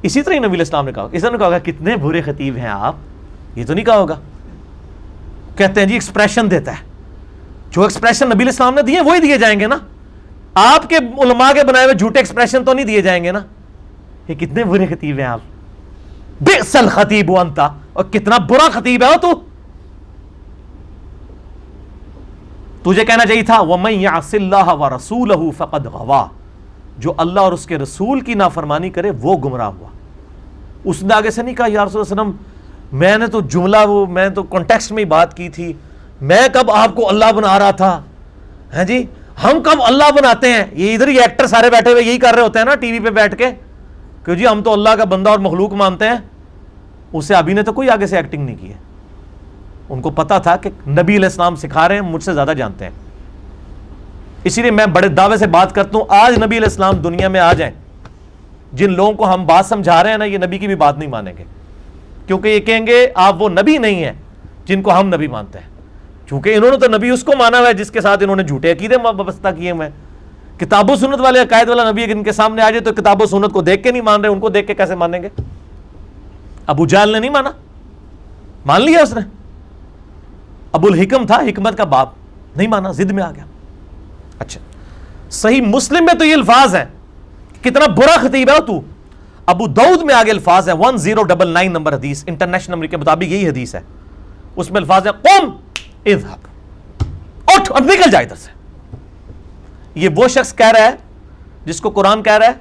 اسی طرح نبی علیہ السلام نے کہا, اس نے کہا کتنے برے خطیب ہیں آپ, یہ تو نہیں کہا ہوگا. کہتے ہیں جی ایکسپریشن دیتا ہے, جو ایکسپریشن نبی علیہ السلام نے دیے وہی دیے جائیں گے نا, آپ کے علماء کے بنائے ہوئے جھوٹے ایکسپریشن تو نہیں دیے جائیں گے نا. یہ کتنے برے خطیب ہیں آپ, بئس الخطیب انتا, اور کتنا برا خطیب ہے تو. تجھے کہنا چاہیے تھا ومن یعص اللہ ورسولہ فقد غوا, جو اللہ اور اس کے رسول کی نافرمانی کرے وہ گمراہ ہوا. اس نے آگے سے نہیں کہا یا رسول اللہ علیہ وسلم میں نے تو جملہ میں تو کانٹیکسٹ میں ہی بات کی تھی, میں کب آپ کو اللہ بنا رہا تھا, ہیں جی ہم کب اللہ بناتے ہیں. یہ ادھر ہی ایکٹر سارے بیٹھے ہوئے یہی کر رہے ہوتے ہیں نا ٹی وی پہ بیٹھ کے کہ جی ہم تو اللہ کا بندہ اور مخلوق مانتے ہیں. اسے ابھی نے تو کوئی آگے سے ایکٹنگ نہیں کی ہے. ان کو پتا تھا کہ نبی علیہ السلام سکھا رہے ہیں, مجھ سے زیادہ جانتے ہیں. اسی لیے میں بڑے دعوے سے بات کرتا ہوں, آج نبی علیہ السلام دنیا میں آ جائیں, جن لوگوں کو ہم بات سمجھا رہے ہیں نا یہ نبی کی بھی بات نہیں مانیں گے, کیونکہ یہ کہیں گے آپ وہ نبی نہیں ہیں جن کو ہم نبی مانتے ہیں. چونکہ انہوں نے تو نبی اس کو مانا ہوا ہے جس کے ساتھ انہوں نے جھوٹے عقیدے وابستہ کیے ہوئے ہیں. کتاب و سنت والے عقائد والا نبی ان کے سامنے آ جائے تو کتاب و سنت کو دیکھ کے نہیں مان رہے, ان کو دیکھ کے کیسے مانیں گے؟ ابو جہل نے نہیں مانا, مان لیا اس نے. ابو الحکم تھا, حکمت کا باپ, نہیں مانا, ضد میں آ گیا. اچھا صحیح مسلم میں تو یہ الفاظ ہیں کتنا برا خطیب ہے تو. ابو داؤد میں آگے الفاظ ہیں 1099 نمبر حدیث انٹرنیشنل نمبر کے مطابق یہی حدیث ہے, اس میں الفاظ ہیں قم اذهب, اٹھ اب نکل جائے ادھر سے. یہ وہ شخص کہہ رہا ہے جس کو قرآن کہہ رہا ہے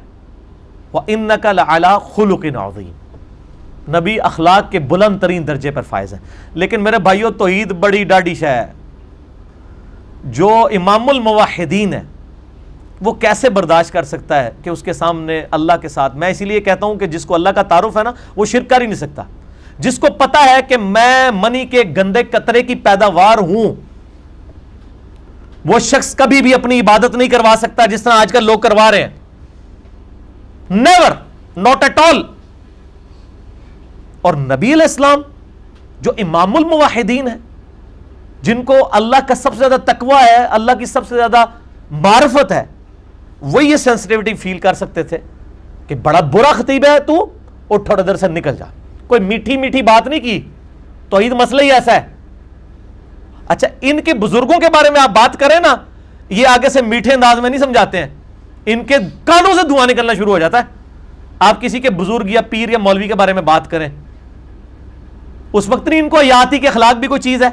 وَإِنَّكَ لَعَلَىٰ خُلُقٍ عَظِيمٍ, نبی اخلاق کے بلند ترین درجے پر فائز ہیں. لیکن میرے بھائیو توحید بڑی ڈاڈی شے ہے. جو امام الموحدین ہے وہ کیسے برداشت کر سکتا ہے کہ اس کے سامنے اللہ کے ساتھ, میں اسی لیے کہتا ہوں کہ جس کو اللہ کا تعارف ہے نا وہ شرک کر ہی نہیں سکتا. جس کو پتا ہے کہ میں منی کے گندے قطرے کی پیداوار ہوں, وہ شخص کبھی بھی اپنی عبادت نہیں کروا سکتا جس طرح آج کل لوگ کروا رہے ہیں. Never, not at all. اور نبی علیہ السلام جو امام الموحدین ہیں, جن کو اللہ کا سب سے زیادہ تقویٰ ہے, اللہ کی سب سے زیادہ معرفت ہے, وہ یہ سینسٹیوٹی فیل کر سکتے تھے کہ بڑا برا خطیب ہے تو, اٹھ اور ادھر سے نکل جا. کوئی میٹھی میٹھی بات نہیں کی, توحید مسئلہ ہی ایسا ہے. اچھا ان کے بزرگوں کے بارے میں آپ بات کریں نا, یہ آگے سے میٹھے انداز میں نہیں سمجھاتے ہیں, ان کے کانوں سے دھواں نکلنا شروع ہو جاتا ہے. آپ کسی کے بزرگ یا پیر یا مولوی کے بارے میں بات کریں، اس وقت نہیں ان کو یاد ہی کہ اخلاق بھی کوئی چیز ہے.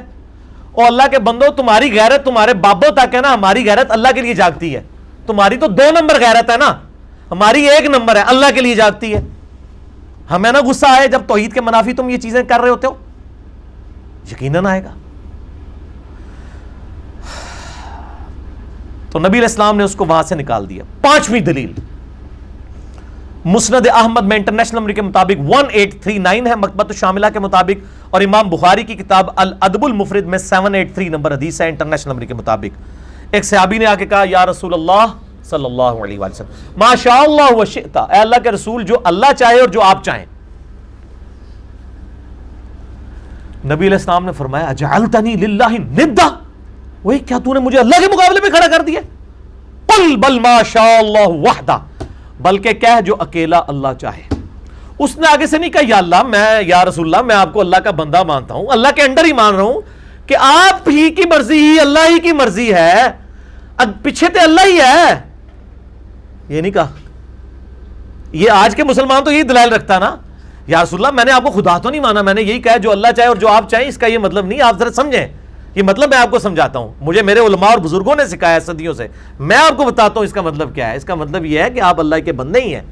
اور اللہ کے بندو، تمہاری غیرت تمہارے بابوں تک ہے نا، ہماری غیرت اللہ کے لیے جاگتی ہے. تمہاری تو 2 نمبر غیرت ہے نا، ہماری 1 نمبر ہے، اللہ کے لیے جاگتی ہے. ہمیں نا غصہ آئے جب توحید کے منافی تم یہ چیزیں کر رہے ہوتے ہو، یقیناً آئے گا. تو نبی علیہ السلام نے اس کو وہاں سے نکال دیا. 5ویں دلیل مسند احمد میں انٹرنیشنل نمبر کے مطابق 1839 ہے، مکتبۃ الشاملہ کے مطابق، اور امام بخاری کی کتاب الادب المفرد میں 783 نمبر حدیث ہے انٹرنیشنل نمبر کے مطابق. ایک صحابی نے آ کے کہا، یا رسول اللہ صلی اللہ علیہ وآلہ وسلم، ما شاء اللہ و شئت، اے اللہ کے رسول، جو اللہ چاہے اور جو آپ چاہیں. نبی علیہ السلام نے فرمایا، اجعلتنی للہ ندا، وہی کیا تو نے مجھے اللہ کے مقابلے میں کھڑا کر دیا؟ قل بل ما شاء اللہ وحدہ، بلکہ کہہ جو اکیلا اللہ چاہے. اس نے آگے سے نہیں کہا یا اللہ، میں یا رسول اللہ، میں آپ کو اللہ کا بندہ مانتا ہوں، اللہ کے انڈر ہی مان رہا ہوں کہ آپ ہی کی مرضی ہی اللہ ہی کی مرضی ہے، پیچھے تو اللہ ہی ہے. یہ نہیں کہا. یہ آج کے مسلمان تو یہی دلائل رکھتا نا، یا رسول اللہ میں نے آپ کو خدا تو نہیں مانا، میں نے یہی کہا جو اللہ چاہے اور جو آپ چاہیں. اس کا یہ مطلب نہیں، آپ ذرا سمجھیں، یہ مطلب میں آپ کو سمجھاتا ہوں، مجھے میرے علماء اور بزرگوں نے سکھایا صدیوں سے، میں آپ کو بتاتا ہوں اس کا مطلب کیا ہے. اس کا مطلب یہ ہے کہ آپ اللہ کے بندے ہی ہیں،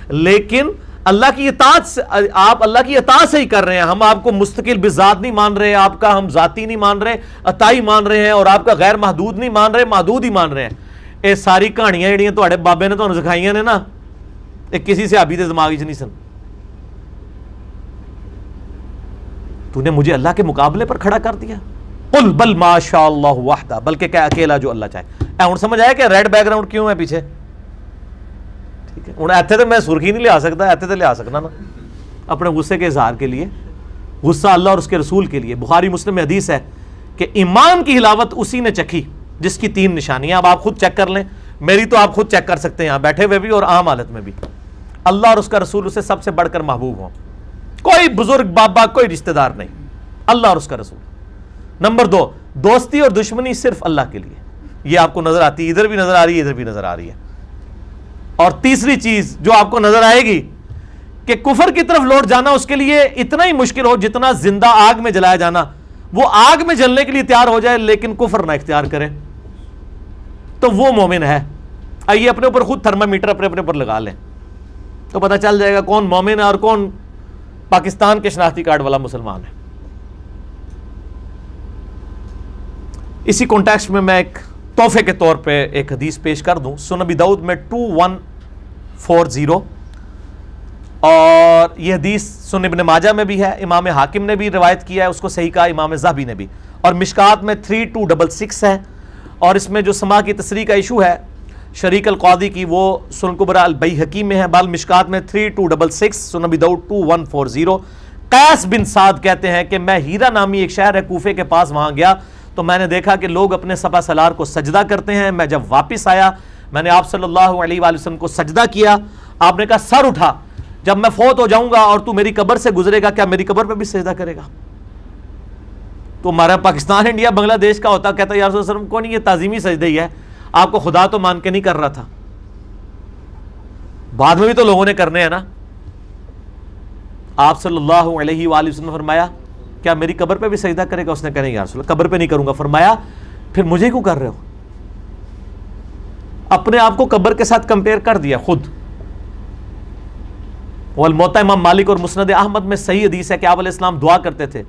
لیکن اللہ کی اطاعت سے، آپ اللہ کی اطاعت سے ہی کر رہے ہیں. ہم آپ کو مستقل بذات نہیں مان رہے، آپ کا ہم ذاتی نہیں مان رہے، عطائی مان رہے ہیں، اور آپ کا غیر محدود نہیں مان رہے، محدود ہی مان رہے ہیں. یہ ساری کہانیاں جڑیاں تواڈے بابے نے تانوں سکھائیاں نے نا، یہ کسی صحابی دے دماغ وچ نہیں سن. تو نے مجھے اللہ کے مقابلے پر کھڑا کر دیا. قل بل ما شاء اللہ وحدہ، بلکہ کہ اکیلا جو اللہ چاہے. اے ہن سمجھ آیا کہ ریڈ بیک گراؤنڈ کیوں ہے پیچھے؟ ٹھیک ہے، ہن ایتھے تے میں سرخی نہیں لیا سکتا، ایتھے تے لیا سکنا نا اپنے غصے کے اظہار کے لیے، غصہ اللہ اور اس کے رسول کے لیے. بخاری مسلم میں حدیث ہے کہ ایمان کی حلاوت اسی نے چکھی جس کی 3 نشانیاں. اب آپ خود چیک کر لیں، میری تو آپ خود چیک کر سکتے ہیں یہاں بیٹھے ہوئے بھی اور عام حالت میں بھی. اللہ اور اس کا رسول اسے سب سے بڑھ کر محبوب ہوں، کوئی بزرگ بابا کوئی رشتہ دار نہیں، اللہ اور اس کا رسول. نمبر 2، دوستی اور دشمنی صرف اللہ کے لیے. یہ آپ کو نظر آتی ہے، ادھر بھی نظر آ رہی ہے، ادھر بھی نظر آ رہی ہے. اور تیسری چیز جو آپ کو نظر آئے گی کہ کفر کی طرف لوٹ جانا اس کے لیے اتنا ہی مشکل ہو جتنا زندہ آگ میں جلایا جانا. وہ آگ میں جلنے کے لیے تیار ہو جائے لیکن کفر نہ اختیار کرے تو وہ مومن ہے. آئیے اپنے اوپر خود تھرمامیٹر اپنے اوپر لگا لیں تو پتہ چل جائے گا کون مومن ہے اور کون پاکستان کے شناختی کارڈ والا مسلمان ہے. اسی کانٹیکسٹ میں ایک تحفے کے طور پہ ایک حدیث پیش کر دوں. سنن ابی داؤد میں 2140، اور یہ حدیث سنن ابن ماجہ میں بھی ہے، امام حاکم نے بھی روایت کیا ہے، اس کو صحیح کہا امام ذہبی نے بھی، اور مشکات میں 3266 ہے. اور اس میں جو سما کی تصریح کا ایشو ہے شریک القاضی کی، وہ سنن کبریٰ البیہقی میں ہے، بال مشکات میں 3266، سنن ابی داؤد 2140. قیس بن سعد کہتے ہیں کہ میں ہیرا نامی ایک شہر ہے کوفے کے پاس، وہاں گیا تو میں نے دیکھا کہ لوگ اپنے سپہ سالار کو سجدہ کرتے ہیں. میں جب واپس آیا میں نے آپ صلی اللہ علیہ وآلہ وسلم کو سجدہ کیا. آپ نے کہا سر اٹھا، جب میں فوت ہو جاؤں گا اور تو میری قبر سے گزرے گا کیا میری قبر پہ بھی سجدہ کرے گا؟ تو ہمارا پاکستان انڈیا بنگلہ دیش کا ہوتا، کہتا یا رسول اللہ صلی اللہ علیہ وسلم کو نہیں، یہ تعظیمی سجدہ ہی ہے، آپ کو خدا تو مان کے نہیں کر رہا تھا، بعد میں بھی تو لوگوں نے کرنے ہیں نا. آپ صلی اللہ علیہ وآلہ وسلم نے فرمایا کیا میری قبر پہ بھی سجدہ کرے گا؟ اس نے کہا نہیں یا رسول اللہ قبر پہ نہیں کروں گا. فرمایا پھر مجھے کیوں کر رہے ہو؟ اپنے آپ کو قبر کے ساتھ کمپیئر کر دیا خود. والموطا امام مالک اور مسند احمد میں صحیح حدیث ہے کہ آپ علیہ السلام دعا کرتے تھے،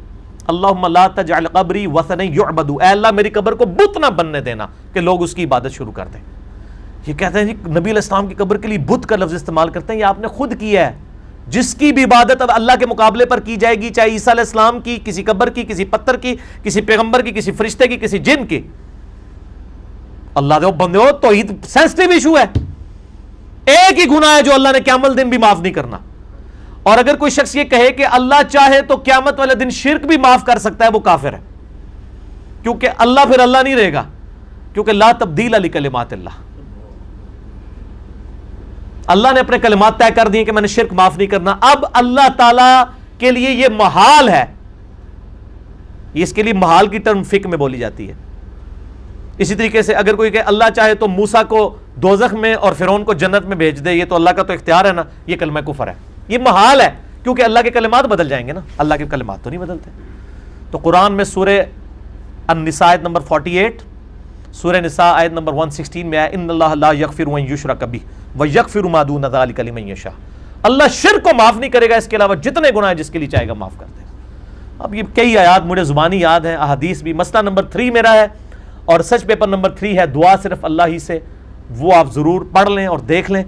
اللہم لا تجعل قبری وثنا یعبد، اے اللہ میری قبر کو بت نہ بننے دینا کہ لوگ اس کی عبادت شروع کر دیں. یہ کہتے ہیں جی نبی علیہ السلام کی قبر کے لیے بت کا لفظ استعمال کرتے ہیں، یہ آپ نے خود کیا ہے. جس کی بھی عبادت اب اللہ کے مقابلے پر کی جائے گی، چاہے عیسیٰ علیہ السلام کی، کسی قبر کی، کسی پتھر کی، کسی پیغمبر کی، کسی فرشتے کی، کسی جن کی، اللہ دے بندے ہو توحید سینسٹیو ایشو ہے. ایک ہی گناہ ہے جو اللہ نے قیامت دن بھی معاف نہیں کرنا. اور اگر کوئی شخص یہ کہے کہ اللہ چاہے تو قیامت والے دن شرک بھی معاف کر سکتا ہے، وہ کافر ہے، کیونکہ اللہ پھر اللہ نہیں رہے گا، کیونکہ لا تبدیل لکلمات اللہ. اللہ نے اپنے کلمات طے کر دیے کہ میں نے شرک معاف نہیں کرنا. اب اللہ تعالیٰ کے لیے یہ محال ہے، اس کے لیے محال کی ٹرم فقہ میں بولی جاتی ہے. اسی طریقے سے اگر کوئی کہ اللہ چاہے تو موسیٰ کو دوزخ میں اور فرعون کو جنت میں بھیج دے، یہ تو اللہ کا تو اختیار ہے نا، یہ کلمہ کفر ہے، یہ محال ہے، کیونکہ اللہ کے کلمات بدل جائیں گے نا، اللہ کے کلمات تو نہیں بدلتے۔ تو قرآن میں سورہ النساء آیت نمبر 48، سورہ نساء آیت نمبر 116 میں آیا ان اللہ لا یغفر ان یشرک بہ ویغفر ما دون ذلک لمن یشاء، اللہ شرک کو معاف نہیں کرے گا، اس کے علاوہ جتنے گناہ جس کے لیے چاہے گا معاف کر دے گا۔ اب یہ کئی آیات مجھے زبانی یاد ہیں، احادیث بھی۔ مسئلہ نمبر 3 میرا ہے، اور سچ پیپر نمبر 3 ہے دعا صرف اللہ ہی سے، وہ آپ ضرور پڑھ لیں اور دیکھ لیں،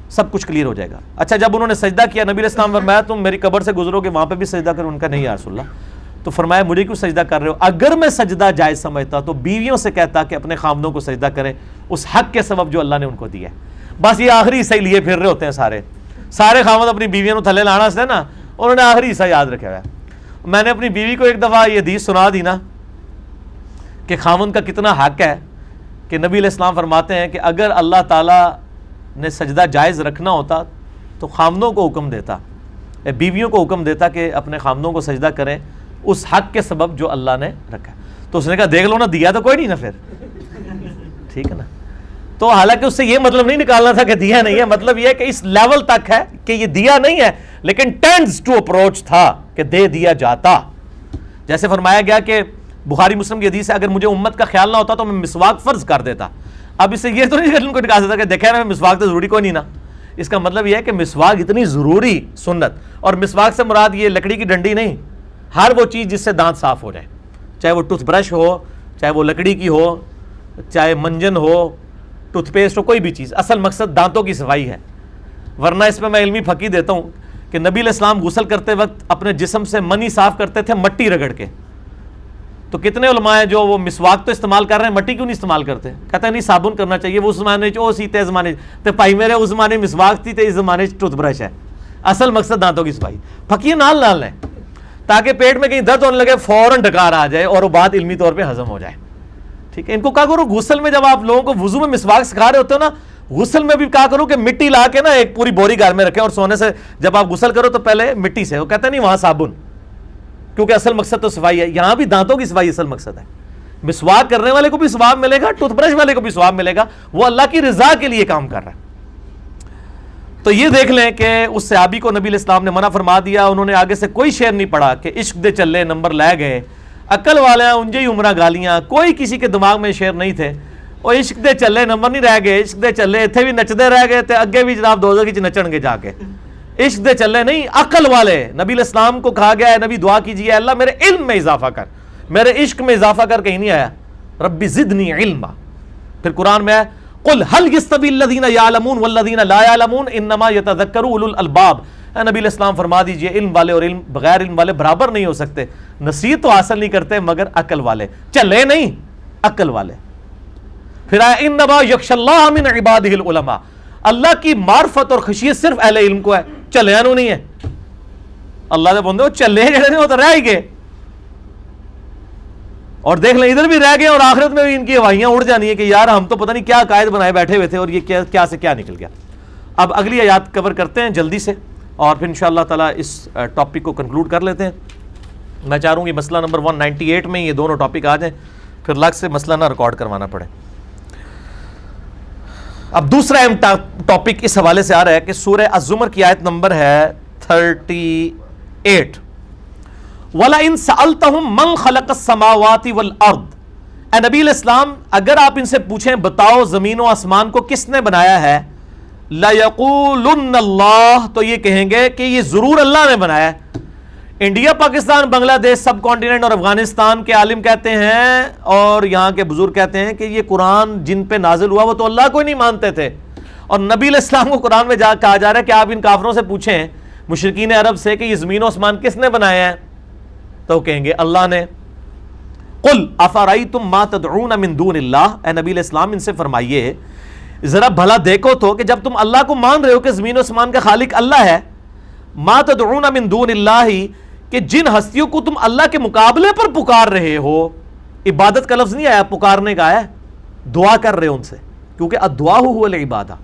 سب کچھ کلیئر ہو جائے گا۔ اچھا، جب انہوں نے سجدہ کیا، نبی علیہ السلام فرمایا تم میری قبر سے گزرو گے وہاں پہ بھی سجدہ کرو، ان کا نہیں یا رسول اللہ، تو فرمایا مجھے کیوں سجدہ کر رہے ہو؟ اگر میں سجدہ جائز سمجھتا تو بیویوں سے کہتا کہ اپنے خامدوں کو سجدہ کریں اس حق کے سبب جو اللہ نے ان کو دیا ہے۔ بس یہ آخری حصہ لیے پھر رہے ہوتے ہیں سارے خامد اپنی بیویوں کو تھلے لانا سے نا، انہوں نے آخری حصہ یاد رکھا ہوا ہے۔ میں نے اپنی بیوی کو ایک دفعہ یہ حدیث سنا دی نا کہ خامد کا کتنا حق ہے، کہ نبی علیہ السلام فرماتے ہیں کہ اگر اللہ تعالیٰ نے سجدہ جائز رکھنا ہوتا تو خامدوں کو حکم دیتا، بیویوں کو حکم دیتا کہ اپنے خامدوں کو سجدہ کریں اس حق کے سبب جو اللہ نے رکھا۔ تو اس نے کہا دیکھ لو نا، دیا تو کوئی نہیں نا پھر، ٹھیک ہے نا۔ تو حالانکہ اس سے یہ مطلب نہیں نکالنا تھا کہ دیا نہیں ہے، مطلب یہ ہے کہ اس لیول تک ہے کہ یہ دیا نہیں ہے لیکن ٹینڈز ٹو اپروچ تھا کہ دے دیا جاتا۔ جیسے فرمایا گیا کہ بخاری مسلم کی حدیث ہے اگر مجھے امت کا خیال نہ ہوتا تو میں مسواک فرض کر دیتا۔ اب اس سے یہ تو نہیں کو نکال سکتا کہ دیکھیں نا مسواک تو ضروری کوئی نہیں نا، اس کا مطلب یہ ہے کہ مسواک اتنی ضروری سنت، اور مسواک سے مراد یہ لکڑی کی ڈنڈی نہیں، ہر وہ چیز جس سے دانت صاف ہو جائے، چاہے وہ ٹوتھ برش ہو، چاہے وہ لکڑی کی ہو، چاہے منجن ہو، ٹوتھ پیسٹ ہو، کوئی بھی چیز، اصل مقصد دانتوں کی صفائی ہے۔ ورنہ اس میں علمی پھکی دیتا ہوں کہ نبی علیہ السلام غسل کرتے وقت اپنے جسم سے منی صاف کرتے تھے مٹی رگڑ کے، تو کتنے علماء ہیں جو وہ مسواک تو استعمال کر رہے ہیں، مٹی کیوں نہیں استعمال کرتے؟ کہتے ہیں نہیں صابن کرنا چاہیے، وہ اس زمانے تے زمانے تے پائی میرے اس زمانے مسواک تھی تے اس زمانے ٹوتھ برش ہے، اصل مقصد دانتوں کی صفائی۔ پھکیے نال لیں تاکہ پیٹ میں کہیں درد ہونے لگے فوراً ڈکار آ جائے اور وہ بات علمی طور پہ ہضم ہو جائے، ٹھیک ہے۔ ان کو کہا کرو غسل میں جب آپ لوگوں کو وضو میں مسواک سکھا رہے ہوتے ہو نا، غسل میں بھی کہا کرو کہ مٹی لا کے نا ایک پوری بوری گھر میں رکھیں اور سونے سے جب آپ غسل کرو تو پہلے مٹی سے، وہ کہتے ہیں نہیں وہاں صابن، کیونکہ اصل مقصد تو صفائی ہے، یہاں بھی دانتوں کی صفائی اصل مقصد ہے۔ مسواک کرنے والے کو بھی ثواب ملے گا، ٹوتھ برش والے کو بھی ثواب ملے گا، وہ اللہ کی رضا کے لیے کام کر رہا ہے۔ تو یہ دیکھ لیں کہ اس صحابی کو نبی علیہ السلام نے منع فرما دیا، انہوں نے آگے سے کوئی شعر نہیں پڑھا کہ عشق دے چلے نمبر لے گئے، عقل والے انجے ہی عمرہ گالیاں، کوئی کسی کے دماغ میں شعر نہیں تھے، اور عشق دے چلے نمبر نہیں رہ گئے، عشق دے چلے اتنے بھی نچدے رہ گئے تے اگے بھی جناب دوزخ وچ نچن گے جا کے، عشق دے چلے نہیں، عقل والے۔ نبی علیہ السلام کو کہا گیا ہے نبی دعا کیجیے اللہ میرے علم میں اضافہ کر، میرے عشق میں اضافہ کر، کہیں نہیں آیا ربی زدنی علما۔ پھر قرآن میں ہے قل هل يستوي الذين يعلمون والذين لا يعلمون انما يتذكر اولو الالباب، اے نبی علیہ السلام فرما دیجئے علم والے اور علم بغیر علم والے برابر نہیں ہو سکتے، نصیحت تو حاصل نہیں کرتے مگر عقل والے، چلے نہیں عقل والے۔ پھر آیا انما یخشى اللہ من عباده العلماء، اللہ کی معرفت اور خشیت صرف اہل علم کو ہے، چلے نو نہیں ہے۔ اللہ دے بندے چلے جڑے وہ تو رہ ہی گئے، اور دیکھ لیں ادھر بھی رہ گئے اور آخرت میں بھی ان کی ہوائیاں اڑ جانی ہے کہ یار ہم تو پتہ نہیں کیا قائد بنائے بیٹھے ہوئے تھے اور یہ کیا سے کیا نکل گیا۔ اب اگلی آیات کور کرتے ہیں جلدی سے اور پھر انشاءاللہ تعالیٰ اس ٹاپک کو کنکلوڈ کر لیتے ہیں۔ میں چاہ رہا ہوں کہ مسئلہ نمبر 198 میں یہ دونوں ٹاپک آ جائیں، پھر الگ سے مسئلہ نہ ریکارڈ کروانا پڑے۔ اب دوسرا اہم ٹاپک اس حوالے سے آ رہا ہے کہ سورہ الزمر کی آیت نمبر ہے 38، وَلَئِن سَأَلْتَهُمْ مَنْ خَلَقَ السَّمَاوَاتِ وَالْأَرْضِ، اے نبی علیہ السلام اگر آپ ان سے پوچھیں بتاؤ زمین و آسمان کو کس نے بنایا ہے، لَيَقُولُنَّ اللَّهُ، تو یہ کہیں گے کہ یہ ضرور اللہ نے بنایا ہے۔ انڈیا، پاکستان، بنگلہ دیش، سب کانٹیننٹ اور افغانستان کے عالم کہتے ہیں اور یہاں کے بزرگ کہتے ہیں کہ یہ قرآن جن پہ نازل ہوا وہ تو اللہ کو ہی نہیں مانتے تھے، اور نبی علیہ السلام کو قرآن میں کہا جا رہا ہے کہ آپ ان کافروں سے پوچھیں مشرکین عرب سے کہ یہ زمین و آسمان کس نے بنایا ہے، تو کہیں گے اللہ نے۔ قل افرأیتم ما تدعون من دون اللہ، اے نبی علیہ السلام ان سے فرمائیے ذرا بھلا دیکھو تو کہ جب تم اللہ کو مان رہے ہو کہ زمین و آسمان کا خالق اللہ ہے، ما تدعون من دون اللہ، کہ جن ہستیوں کو تم اللہ کے مقابلے پر پکار رہے ہو، عبادت کا لفظ نہیں آیا، پکارنے کا ہے، دعا کر رہے ہو ان سے، کیونکہ الدعاء هو العبادہ۔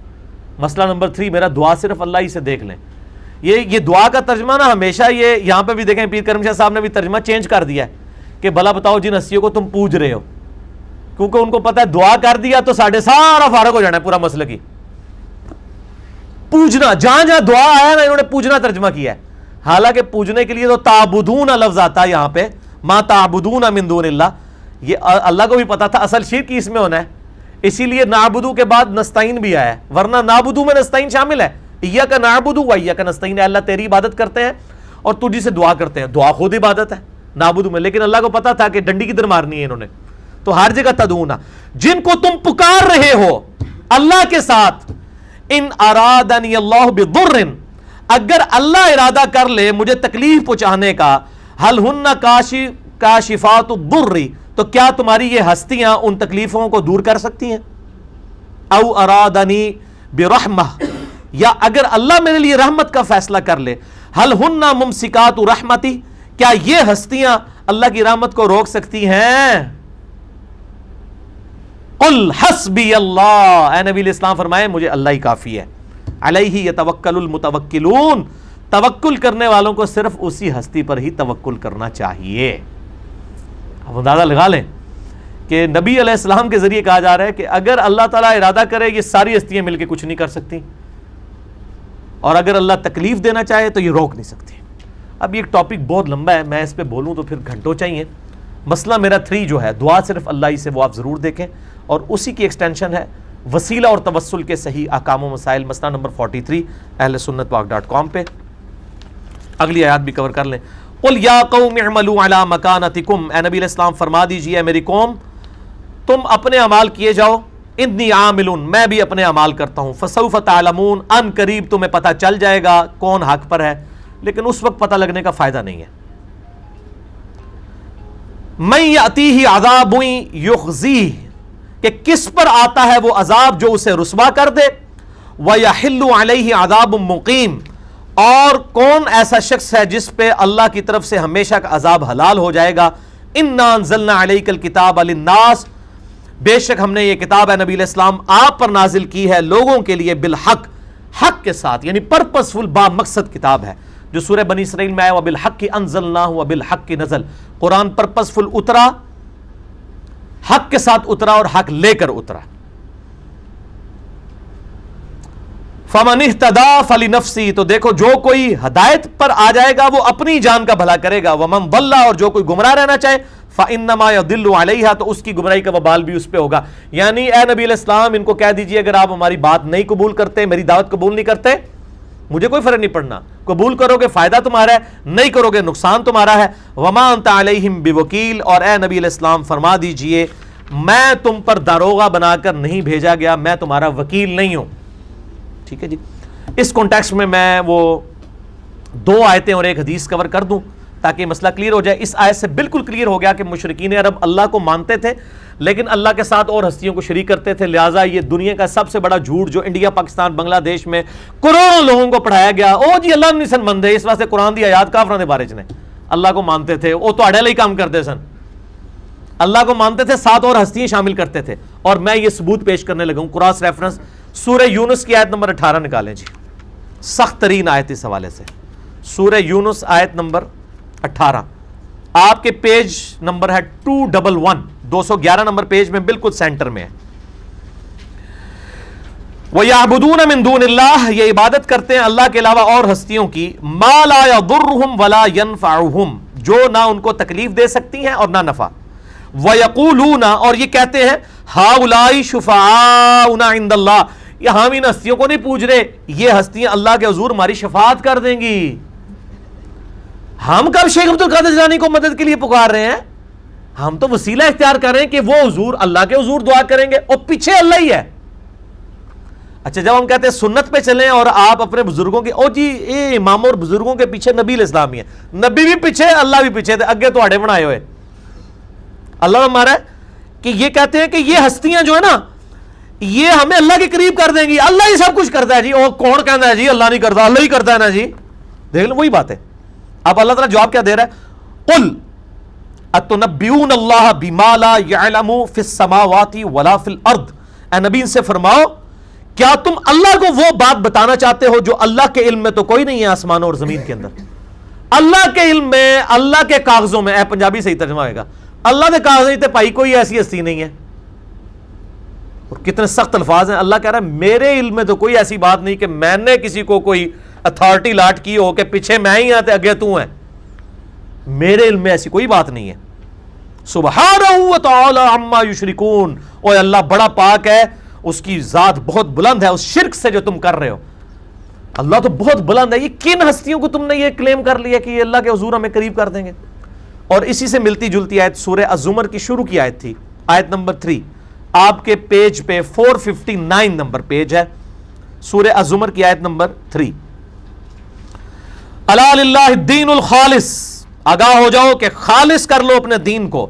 مسئلہ نمبر 3 میرا دعا صرف اللہ ہی سے دیکھ لیں۔ یہ دعا کا ترجمہ نا ہمیشہ یہ یہاں پہ بھی دیکھیں پیر کرم شاہ صاحب نے بھی ترجمہ چینج کر دیا ہے کہ بھلا بتاؤ جن ہستیوں کو تم پوج رہے ہو، کیونکہ ان کو پتا ہے دعا کر دیا تو ساڑھے سارا فارغ ہو جانا ہے پورا مسئلہ کی. پوجنا, جہاں جہاں دعا آیا نا انہوں نے پوجنا ترجمہ کیا ہے, حالانکہ پوجنے کے لیے تو تعبدون لفظ آتا ہے یہاں پہ, ما تعبدون من دون اللہ. یہ اللہ کو بھی پتا تھا اصل شرک اس میں ہونا ہے, اسی لیے نعبدو کے بعد نستعین بھی آیا ہے, ورنہ نعبدو میں نستعین شامل ہے. ایاک نعبدو و ایاک نستعین, اللہ تیری عبادت کرتے ہیں اور تجھی سے دعا کرتے ہیں. دعا خود عبادت ہے نعبدو میں, لیکن اللہ کو پتا تھا کہ ڈنڈی کدھر مارنی ہے انہوں نے, تو ہر جگہ تدعونا, جن کو تم پکار رہے ہو اللہ کے ساتھ. ان ارادنی اللہ بضر, اگر اللہ ارادہ کر لے مجھے تکلیف پہنچانے کا, حل ہن کاشفات الضر, تو کیا تمہاری یہ ہستیاں ان تکلیفوں کو دور کر سکتی ہیں؟ او ارادنی برحمہ, یا اگر اللہ میرے لیے رحمت کا فیصلہ کر لے, حل ہن ممسکات رحمتی, کیا یہ ہستیاں اللہ کی رحمت کو روک سکتی ہیں؟ قل حسبی اللہ, اے نبی علیہ السلام فرمائے مجھے اللہ ہی کافی ہے. علیہ یتوکل المتوکلون, توکل کرنے والوں کو صرف اسی ہستی پر ہی توکل کرنا چاہیے. اب اندازہ لگا لیں کہ نبی علیہ السلام کے ذریعے کہا جا رہا ہے کہ اگر اللہ تعالیٰ ارادہ کرے یہ ساری ہستیاں مل کے کچھ نہیں کر سکتی, اور اگر اللہ تکلیف دینا چاہے تو یہ روک نہیں سکتی. اب یہ ایک ٹاپک بہت لمبا ہے, میں اس پہ بولوں تو پھر گھنٹوں چاہیے. مسئلہ میرا 3 جو ہے دعا صرف اللہ ہی سے, وہ آپ ضرور دیکھیں, اور اسی کی ایکسٹینشن ہے وسیلہ اور توسل کے صحیح احکام و مسائل, مسئلہ نمبر 43 اہل سنت پاک .com پہ. اگلی آیات بھی کور کر لیں. قل یا قوم اعملوا علی مکانتکم, اے نبی علیہ السلام فرما دیجئے اے میری قوم تم اپنے اعمال کیے جاؤ, انی عامل, میں بھی اپنے اعمال کرتا ہوں, فسوف تعلمون, ان قریب تمہیں پتہ چل جائے گا کون حق پر ہے, لیکن اس وقت پتہ لگنے کا فائدہ نہیں ہے. من یاتیہ عذاب یخزیہ, کہ کس پر آتا ہے وہ عذاب جو اسے رسوا کر دے, وَيَحِلُّ عَلَيْهِ عَذَابٌ مُقِيمٌ, اور کون ایسا شخص ہے جس پہ اللہ کی طرف سے ہمیشہ کا عذاب حلال ہو جائے گا. اِنَّا أَنزَلْنَا عَلَيْكَ الْكِتَابَ لِلنَّاسِ, بے شک ہم نے یہ کتاب ہے نبی علیہ السلام آپ پر نازل کی ہے لوگوں کے لیے, بالحق, حق کے ساتھ, یعنی پرپسفل با مقصد کتاب ہے, جو سورہ بنی اسرائیل میں آیا وَبِالْحَقِّ أَنزَلْنَاهُ وَبِالْحَقِّ نَزَلَ. قرآن پرپسفل اترا, حق کے ساتھ اترا اور حق لے کر اترا. فَمَنِ اهْتَدَىٰ فَلِنَفْسِهِ, تو دیکھو جو کوئی ہدایت پر آ جائے گا وہ اپنی جان کا بھلا کرے گا. وَمَنْ ضَلَّ, اور جو کوئی گمراہ رہنا چاہے, فَإِنَّمَا يَضِلُّ عَلَيْهَا, تو اس کی گمراہی کا وبال بھی اس پہ ہوگا. یعنی اے نبی علیہ السلام ان کو کہہ دیجئے اگر آپ ہماری بات نہیں قبول کرتے, میری دعوت قبول نہیں کرتے, مجھے کوئی فرق نہیں پڑنا, قبول کرو گے فائدہ تمہارا ہے, نہیں کرو گے نقصان تمہارا ہے. وَمَا أَنْتَ عَلَيْهِمْ بِوَكِيلٍ, اور اے نبی علیہ السلام فرما دیجئے میں تم پر داروغہ بنا کر نہیں بھیجا گیا, میں تمہارا وکیل نہیں ہوں. ٹھیک ہے جی. اس کانٹیکسٹ میں وہ 2 آیتیں اور ایک حدیث کور کر دوں تاکہ مسئلہ کلیئر ہو جائے. اس آیت سے بالکل کلیئر ہو گیا کہ مشرکین عرب اللہ کو مانتے تھے لیکن اللہ کے ساتھ اور ہستیوں کو شریک کرتے تھے, لہٰذا یہ دنیا کا سب سے بڑا جھوٹ جو انڈیا, پاکستان, بنگلہ دیش میں کروڑوں لوگوں کو پڑھایا گیا, او جی اللہ نہیں سن مندے, اس واسطے قرآن دی آیات کافراں دے بارے چ نے, اللہ کو مانتے تھے وہ تو اڑے لئی کام کرتے سن, اللہ کو مانتے تھے, ساتھ اور ہستیاں شامل کرتے تھے. اور میں یہ ثبوت پیش کرنے لگا ہوں, کراس ریفرنس سورہ یونس کی آیت نمبر 18 نکالیں جی, سخت ترین آیت اس حوالے سے. سورہ یونس آیت نمبر 18, آپ کے پیج نمبر ہے 211, 211 نمبر پیج میں بالکل سینٹر میں ہے. وَيَعْبُدُونَ مِن دُونِ اللَّهِ, یہ عبادت کرتے ہیں اللہ کے علاوہ اور ہستیوں کی, مَا لَا يَضُرُّهُمْ وَلَا يَنْفَعُهُمْ, جو نہ ان کو تکلیف دے سکتی ہیں اور نہ نفع. وَيَقُولُونَ, اور یہ کہتے ہیں, هَؤُلَاءِ شُفَعَاؤُنَا عِندَ اللَّهِ, یہ ہم ان ہستیوں کو نہیں پوچھ رہے, یہ ہستیاں اللہ کے حضور ہماری شفاعت کر دیں گی. ہم کب شیخ عبد القادر جیلانی کو مدد کے لیے پکار رہے ہیں, ہم تو وسیلہ اختیار کر رہے ہیں کہ وہ حضور اللہ کے حضور دعا کریں گے اور پیچھے اللہ ہی ہے. اچھا جب ہم کہتے ہیں سنت پہ چلیں اور آپ اپنے بزرگوں کے, او جی اے امام اور بزرگوں کے پیچھے نبی علیہ السلام ہی ہے, نبی بھی پیچھے اللہ بھی پیچھے تھے, اگے تو آڑے بنائے ہوئے. اللہ ہمارا ہے کہ یہ کہتے ہیں کہ یہ ہستیاں جو ہے نا یہ ہمیں اللہ کے قریب کر دیں گی, اللہ ہی سب کچھ کرتا ہے جی. اور کون کہتا ہے جی اللہ نہیں کرتا, اللہ ہی کرتا ہے نا جی. دیکھ لیں وہی بات ہے. اب اللہ تعالیٰ جواب کیا دے رہا ہے, قل اتنبئون اللہ بما لا یعلم فی السماوات ولا فی الارض, اے نبی ان سے فرماؤ کیا تم اللہ کو وہ بات بتانا چاہتے ہو جو اللہ کے علم میں تو کوئی نہیں ہے آسمانوں اور زمین کے اندر. اللہ کے علم میں, اللہ کے کاغذوں میں, اے پنجابی صحیح ترجمہ ہوئے گا, اللہ کے کاغذوں تے بھائی کوئی ایسی ہستی نہیں ہے, اور کتنے سخت الفاظ ہیں. اللہ کہہ رہا ہے میرے علم میں تو کوئی ایسی بات نہیں کہ میں نے کسی کو کوئی اتھارٹی لاٹ کی ہو کہ پیچھے میں ہی آتے اگے تو ہے. میرے علم میں ایسی کوئی بات نہیں ہے. سبحانہ و تعالی عما یشرکون. اوہ اللہ بڑا پاک ہے, اس کی ذات بہت بلند ہے اس شرک سے جو تم کر رہے ہو. اللہ تو بہت بلند ہے. یہ کن ہستیوں کو تم نے یہ کلیم کر لیا کہ یہ اللہ کے حضور ہمیں قریب کر دیں گے؟ اور اسی سے ملتی جلتی آیت سورہ الزمر کی شروع کی آیت تھی, آیت نمبر 3 آپ کے پیج پہ 459 نمبر پیج ہے, سورہ الزمر کی آیت نمبر 3. الا للہ الدین الخالص, آگاہ ہو جاؤ کہ خالص کر لو اپنے دین کو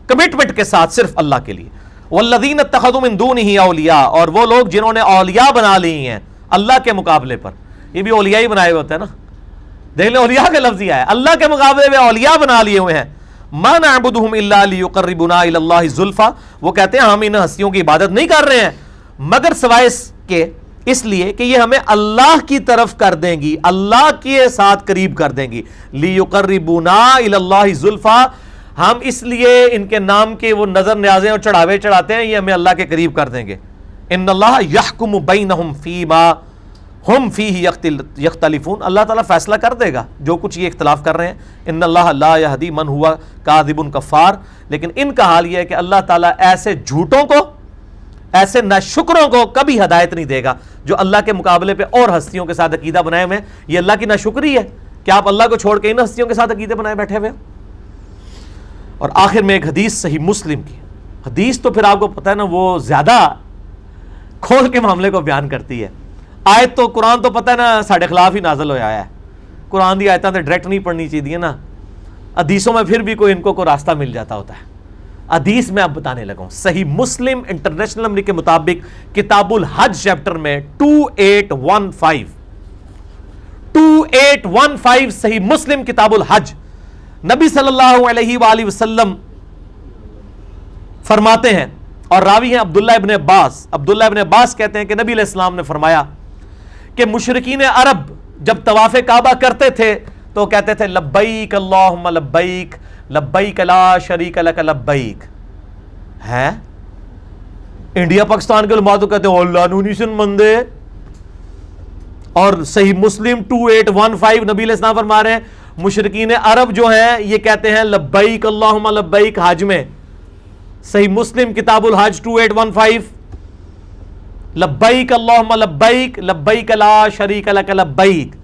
کمٹمنٹ کے ساتھ صرف اللہ کے لیے. والذین اتخذوا من دونہ اولیاء, اور وہ لوگ جنہوں نے اولیاء بنا لی ہیں اللہ کے مقابلے پر. یہ بھی اولیاء ہی بنائے ہوتے ہیں نا, دیکھ لیں اولیاء کا لفظ یہ ہے, اللہ کے مقابلے میں اولیاء بنا لیے ہوئے ہیں. ما نعبدہم الا لیقربونا الی اللہ زلفا, وہ کہتے ہیں ہم ان ہستیوں کی عبادت نہیں کر رہے ہیں مگر سوائے اس لیے کہ یہ ہمیں اللہ کی طرف کر دیں گی, اللہ کے ساتھ قریب کر دیں گی. لیقربونا الی اللہ زلفا, ہم اس لیے ان کے نام کے وہ نظر نیازیں اور چڑھاوے چڑھاتے ہیں, یہ ہمیں اللہ کے قریب کر دیں گے. ان اللہ یحکم بینہم فیما ہم فیہ یختلفون, اللہ تعالیٰ فیصلہ کر دے گا جو کچھ یہ اختلاف کر رہے ہیں. ان اللہ لا یہدی من ہوا کاذب کفار, لیکن ان کا حال یہ ہے کہ اللہ تعالیٰ ایسے جھوٹوں کو, ایسے ناشکروں کو کبھی ہدایت نہیں دے گا جو اللہ کے مقابلے پہ اور ہستیوں کے ساتھ عقیدہ بنائے ہوئے ہیں. یہ اللہ کی ناشکری ہے کہ آپ اللہ کو چھوڑ کے ان ہستیوں کے ساتھ عقیدے بنائے بیٹھے ہوئے. اور آخر میں ایک حدیث صحیح مسلم کی حدیث, تو پھر آپ کو پتہ ہے نا وہ زیادہ کھول کے معاملے کو بیان کرتی ہے. آیت تو قرآن تو پتہ ہے نا ساڑھے خلاف ہی نازل ہو آیا ہے, قرآن دی آیتیں تو ڈائریکٹ نہیں پڑھنی چاہیے نا, حدیثوں میں پھر بھی کوئی ان کو راستہ مل جاتا ہوتا ہے. حدیث میں اب بتانے لگا ہوں, صحیح مسلم انٹرنیشنل نمبر کے مطابق کتاب الحج چیپٹر میں 2815 صحیح مسلم کتاب الحج, نبی صلی اللہ علیہ وآلہ وسلم فرماتے ہیں, اور راوی ہیں عبداللہ ابن عباس. عبداللہ ابن عباس کہتے ہیں کہ نبی علیہ السلام نے فرمایا کہ مشرکین عرب جب طواف کعبہ کرتے تھے تو کہتے تھے لبیک اللہم لبیک لبیک لا شریک لک لبیک. ہے انڈیا پاکستان کے علماء تو کہتے ہیں اللہ نونی سن مندے. اور صحیح مسلم 2815 نبی علیہ السلام فرما رہے ہیں مشرکین عرب جو ہیں یہ کہتے ہیں لبیک اللہم لبیک حج میں. صحیح مسلم کتاب الحج 2815 لبیک اللہم لبیک لبیک لا شریک لک لبیک.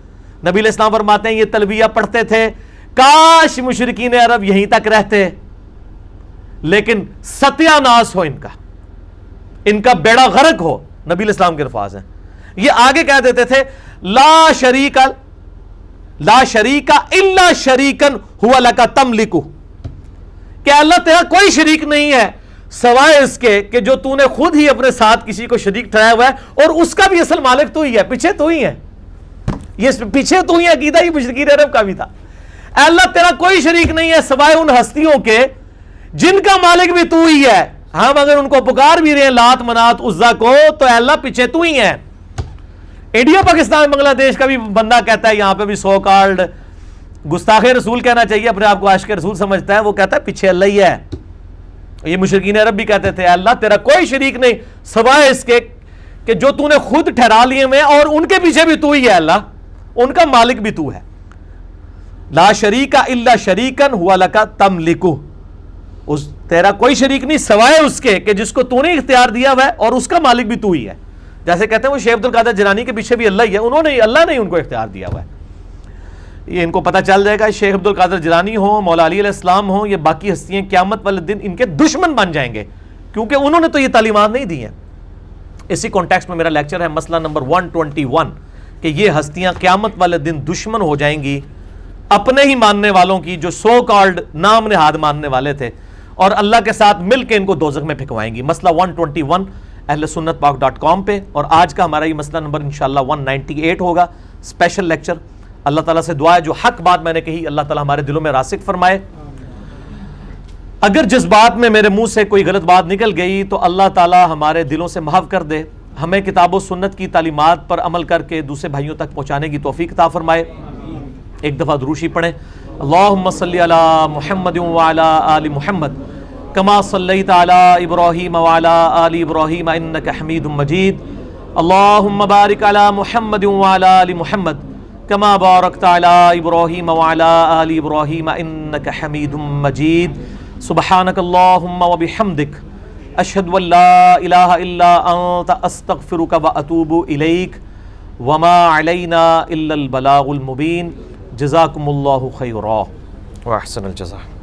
نبی علیہ السلام فرماتے ہیں یہ تلبیہ پڑھتے تھے, کاش مشرکین عرب یہیں تک رہتے, لیکن ستیہ ناس ہو ان کا بیڑا غرق ہو. نبی علیہ السلام کے الفاظ ہیں. یہ آگے کہہ دیتے تھے لا شریک الا شریکن ہوا لک تملکہ, کہ اللہ تیرا کوئی شریک نہیں ہے سوائے اس کے کہ جو تو نے خود ہی اپنے ساتھ کسی کو شریک ٹھہرایا ہوا ہے اور اس کا بھی اصل مالک تو ہی ہے, پیچھے تو ہی ہے, یہ پیچھے تو ہی عقیدہ ہی مشرکین عرب کا بھی تھا. اے اللہ تیرا کوئی شریک نہیں ہے سوائے ان ہستیوں کے جن کا مالک بھی تو ہی ہے. ہم اگر ان کو پکار بھی رہے ہیں لات منات عزا کو تو اے اللہ پیچھے تو ہی ہے. انڈیا پاکستان بنگلہ دیش کا بھی بندہ کہتا ہے یہاں پہ بھی سو کالڈ گستاخ رسول کہنا چاہیے, اپنے آپ کو عاشق رسول سمجھتا ہے, وہ کہتا ہے پیچھے اللہ ہی ہے. یہ مشرکین عرب بھی کہتے تھے اللہ تیرا کوئی شریک نہیں سوائے اس کے کہ جو تو نے خود ٹھہرا لیے میں, اور ان کے پیچھے بھی تو ہی ہے اللہ, ان کا مالک بھی تو ہے. لا شریک الا شریکن ہوا لک تملکہ, تیرا کوئی شریک نہیں سوائے اس کے کہ جس کو تو نے اختیار دیا ہوا ہے اور اس کا مالک بھی تو ہی ہے. جیسے کہتے ہیں وہ شیخ عبد القادر جیلانی کے پیچھے بھی اللہ ہی ہے, اللہ نے ان کو اختیار دیا ہوا ہے. یہ ان کو پتہ چل جائے گا شیخ عبد القادر جیلانی ہوں, مولا علی علیہ السلام ہوں, یہ باقی ہستیاں قیامت والے دن ان کے دشمن بن جائیں گے کیونکہ انہوں نے تو یہ تعلیمات نہیں دی ہیں. اسی کانٹیکسٹ میں میرا لیکچر ہے مسئلہ نمبر 121 کہ یہ ہستیاں قیامت والے دن دشمن ہو جائیں گی اپنے ہی ماننے والوں کی جو سو کالڈ نام نہاد ماننے والے تھے, اور اللہ کے ساتھ مل کے ان کو دوزخ میں پھینکوائیں گی. مسئلہ 121 اہل سنت پاک.com پہ, اور آج کا ہمارا یہ مسئلہ نمبر انشاءاللہ 198 ہوگا, اسپیشل لیکچر. اللہ تعالیٰ سے دعا ہے جو حق بات میں نے کہی اللہ تعالیٰ ہمارے دلوں میں راسخ فرمائے. اگر جس بات میں میرے منہ سے کوئی غلط بات نکل گئی تو اللہ تعالیٰ ہمارے دلوں سے محو کر دے, ہمیں کتاب و سنت کی تعلیمات پر عمل کر کے دوسرے بھائیوں تک پہنچانے کی توفیق عطا فرمائے. ایک دفعہ دروشی پڑھیں, اللہم صلی علی محمد وعلی آل محمد كما صليت على إبراهيم وعلى آل إبراهيم إنك حميد مجيد اللهم بارك على محمد وعلى آل محمد كما باركت على إبراهيم وعلى آل إبراهيم إنك حميد مجيد سبحانك اللهم وبحمدك أشهد أن لا إله إلا أنت أستغفرك وأتوب إليك وما علينا إلا البلاغ المبين جزاكم الله خيرا وأحسن الجزاء.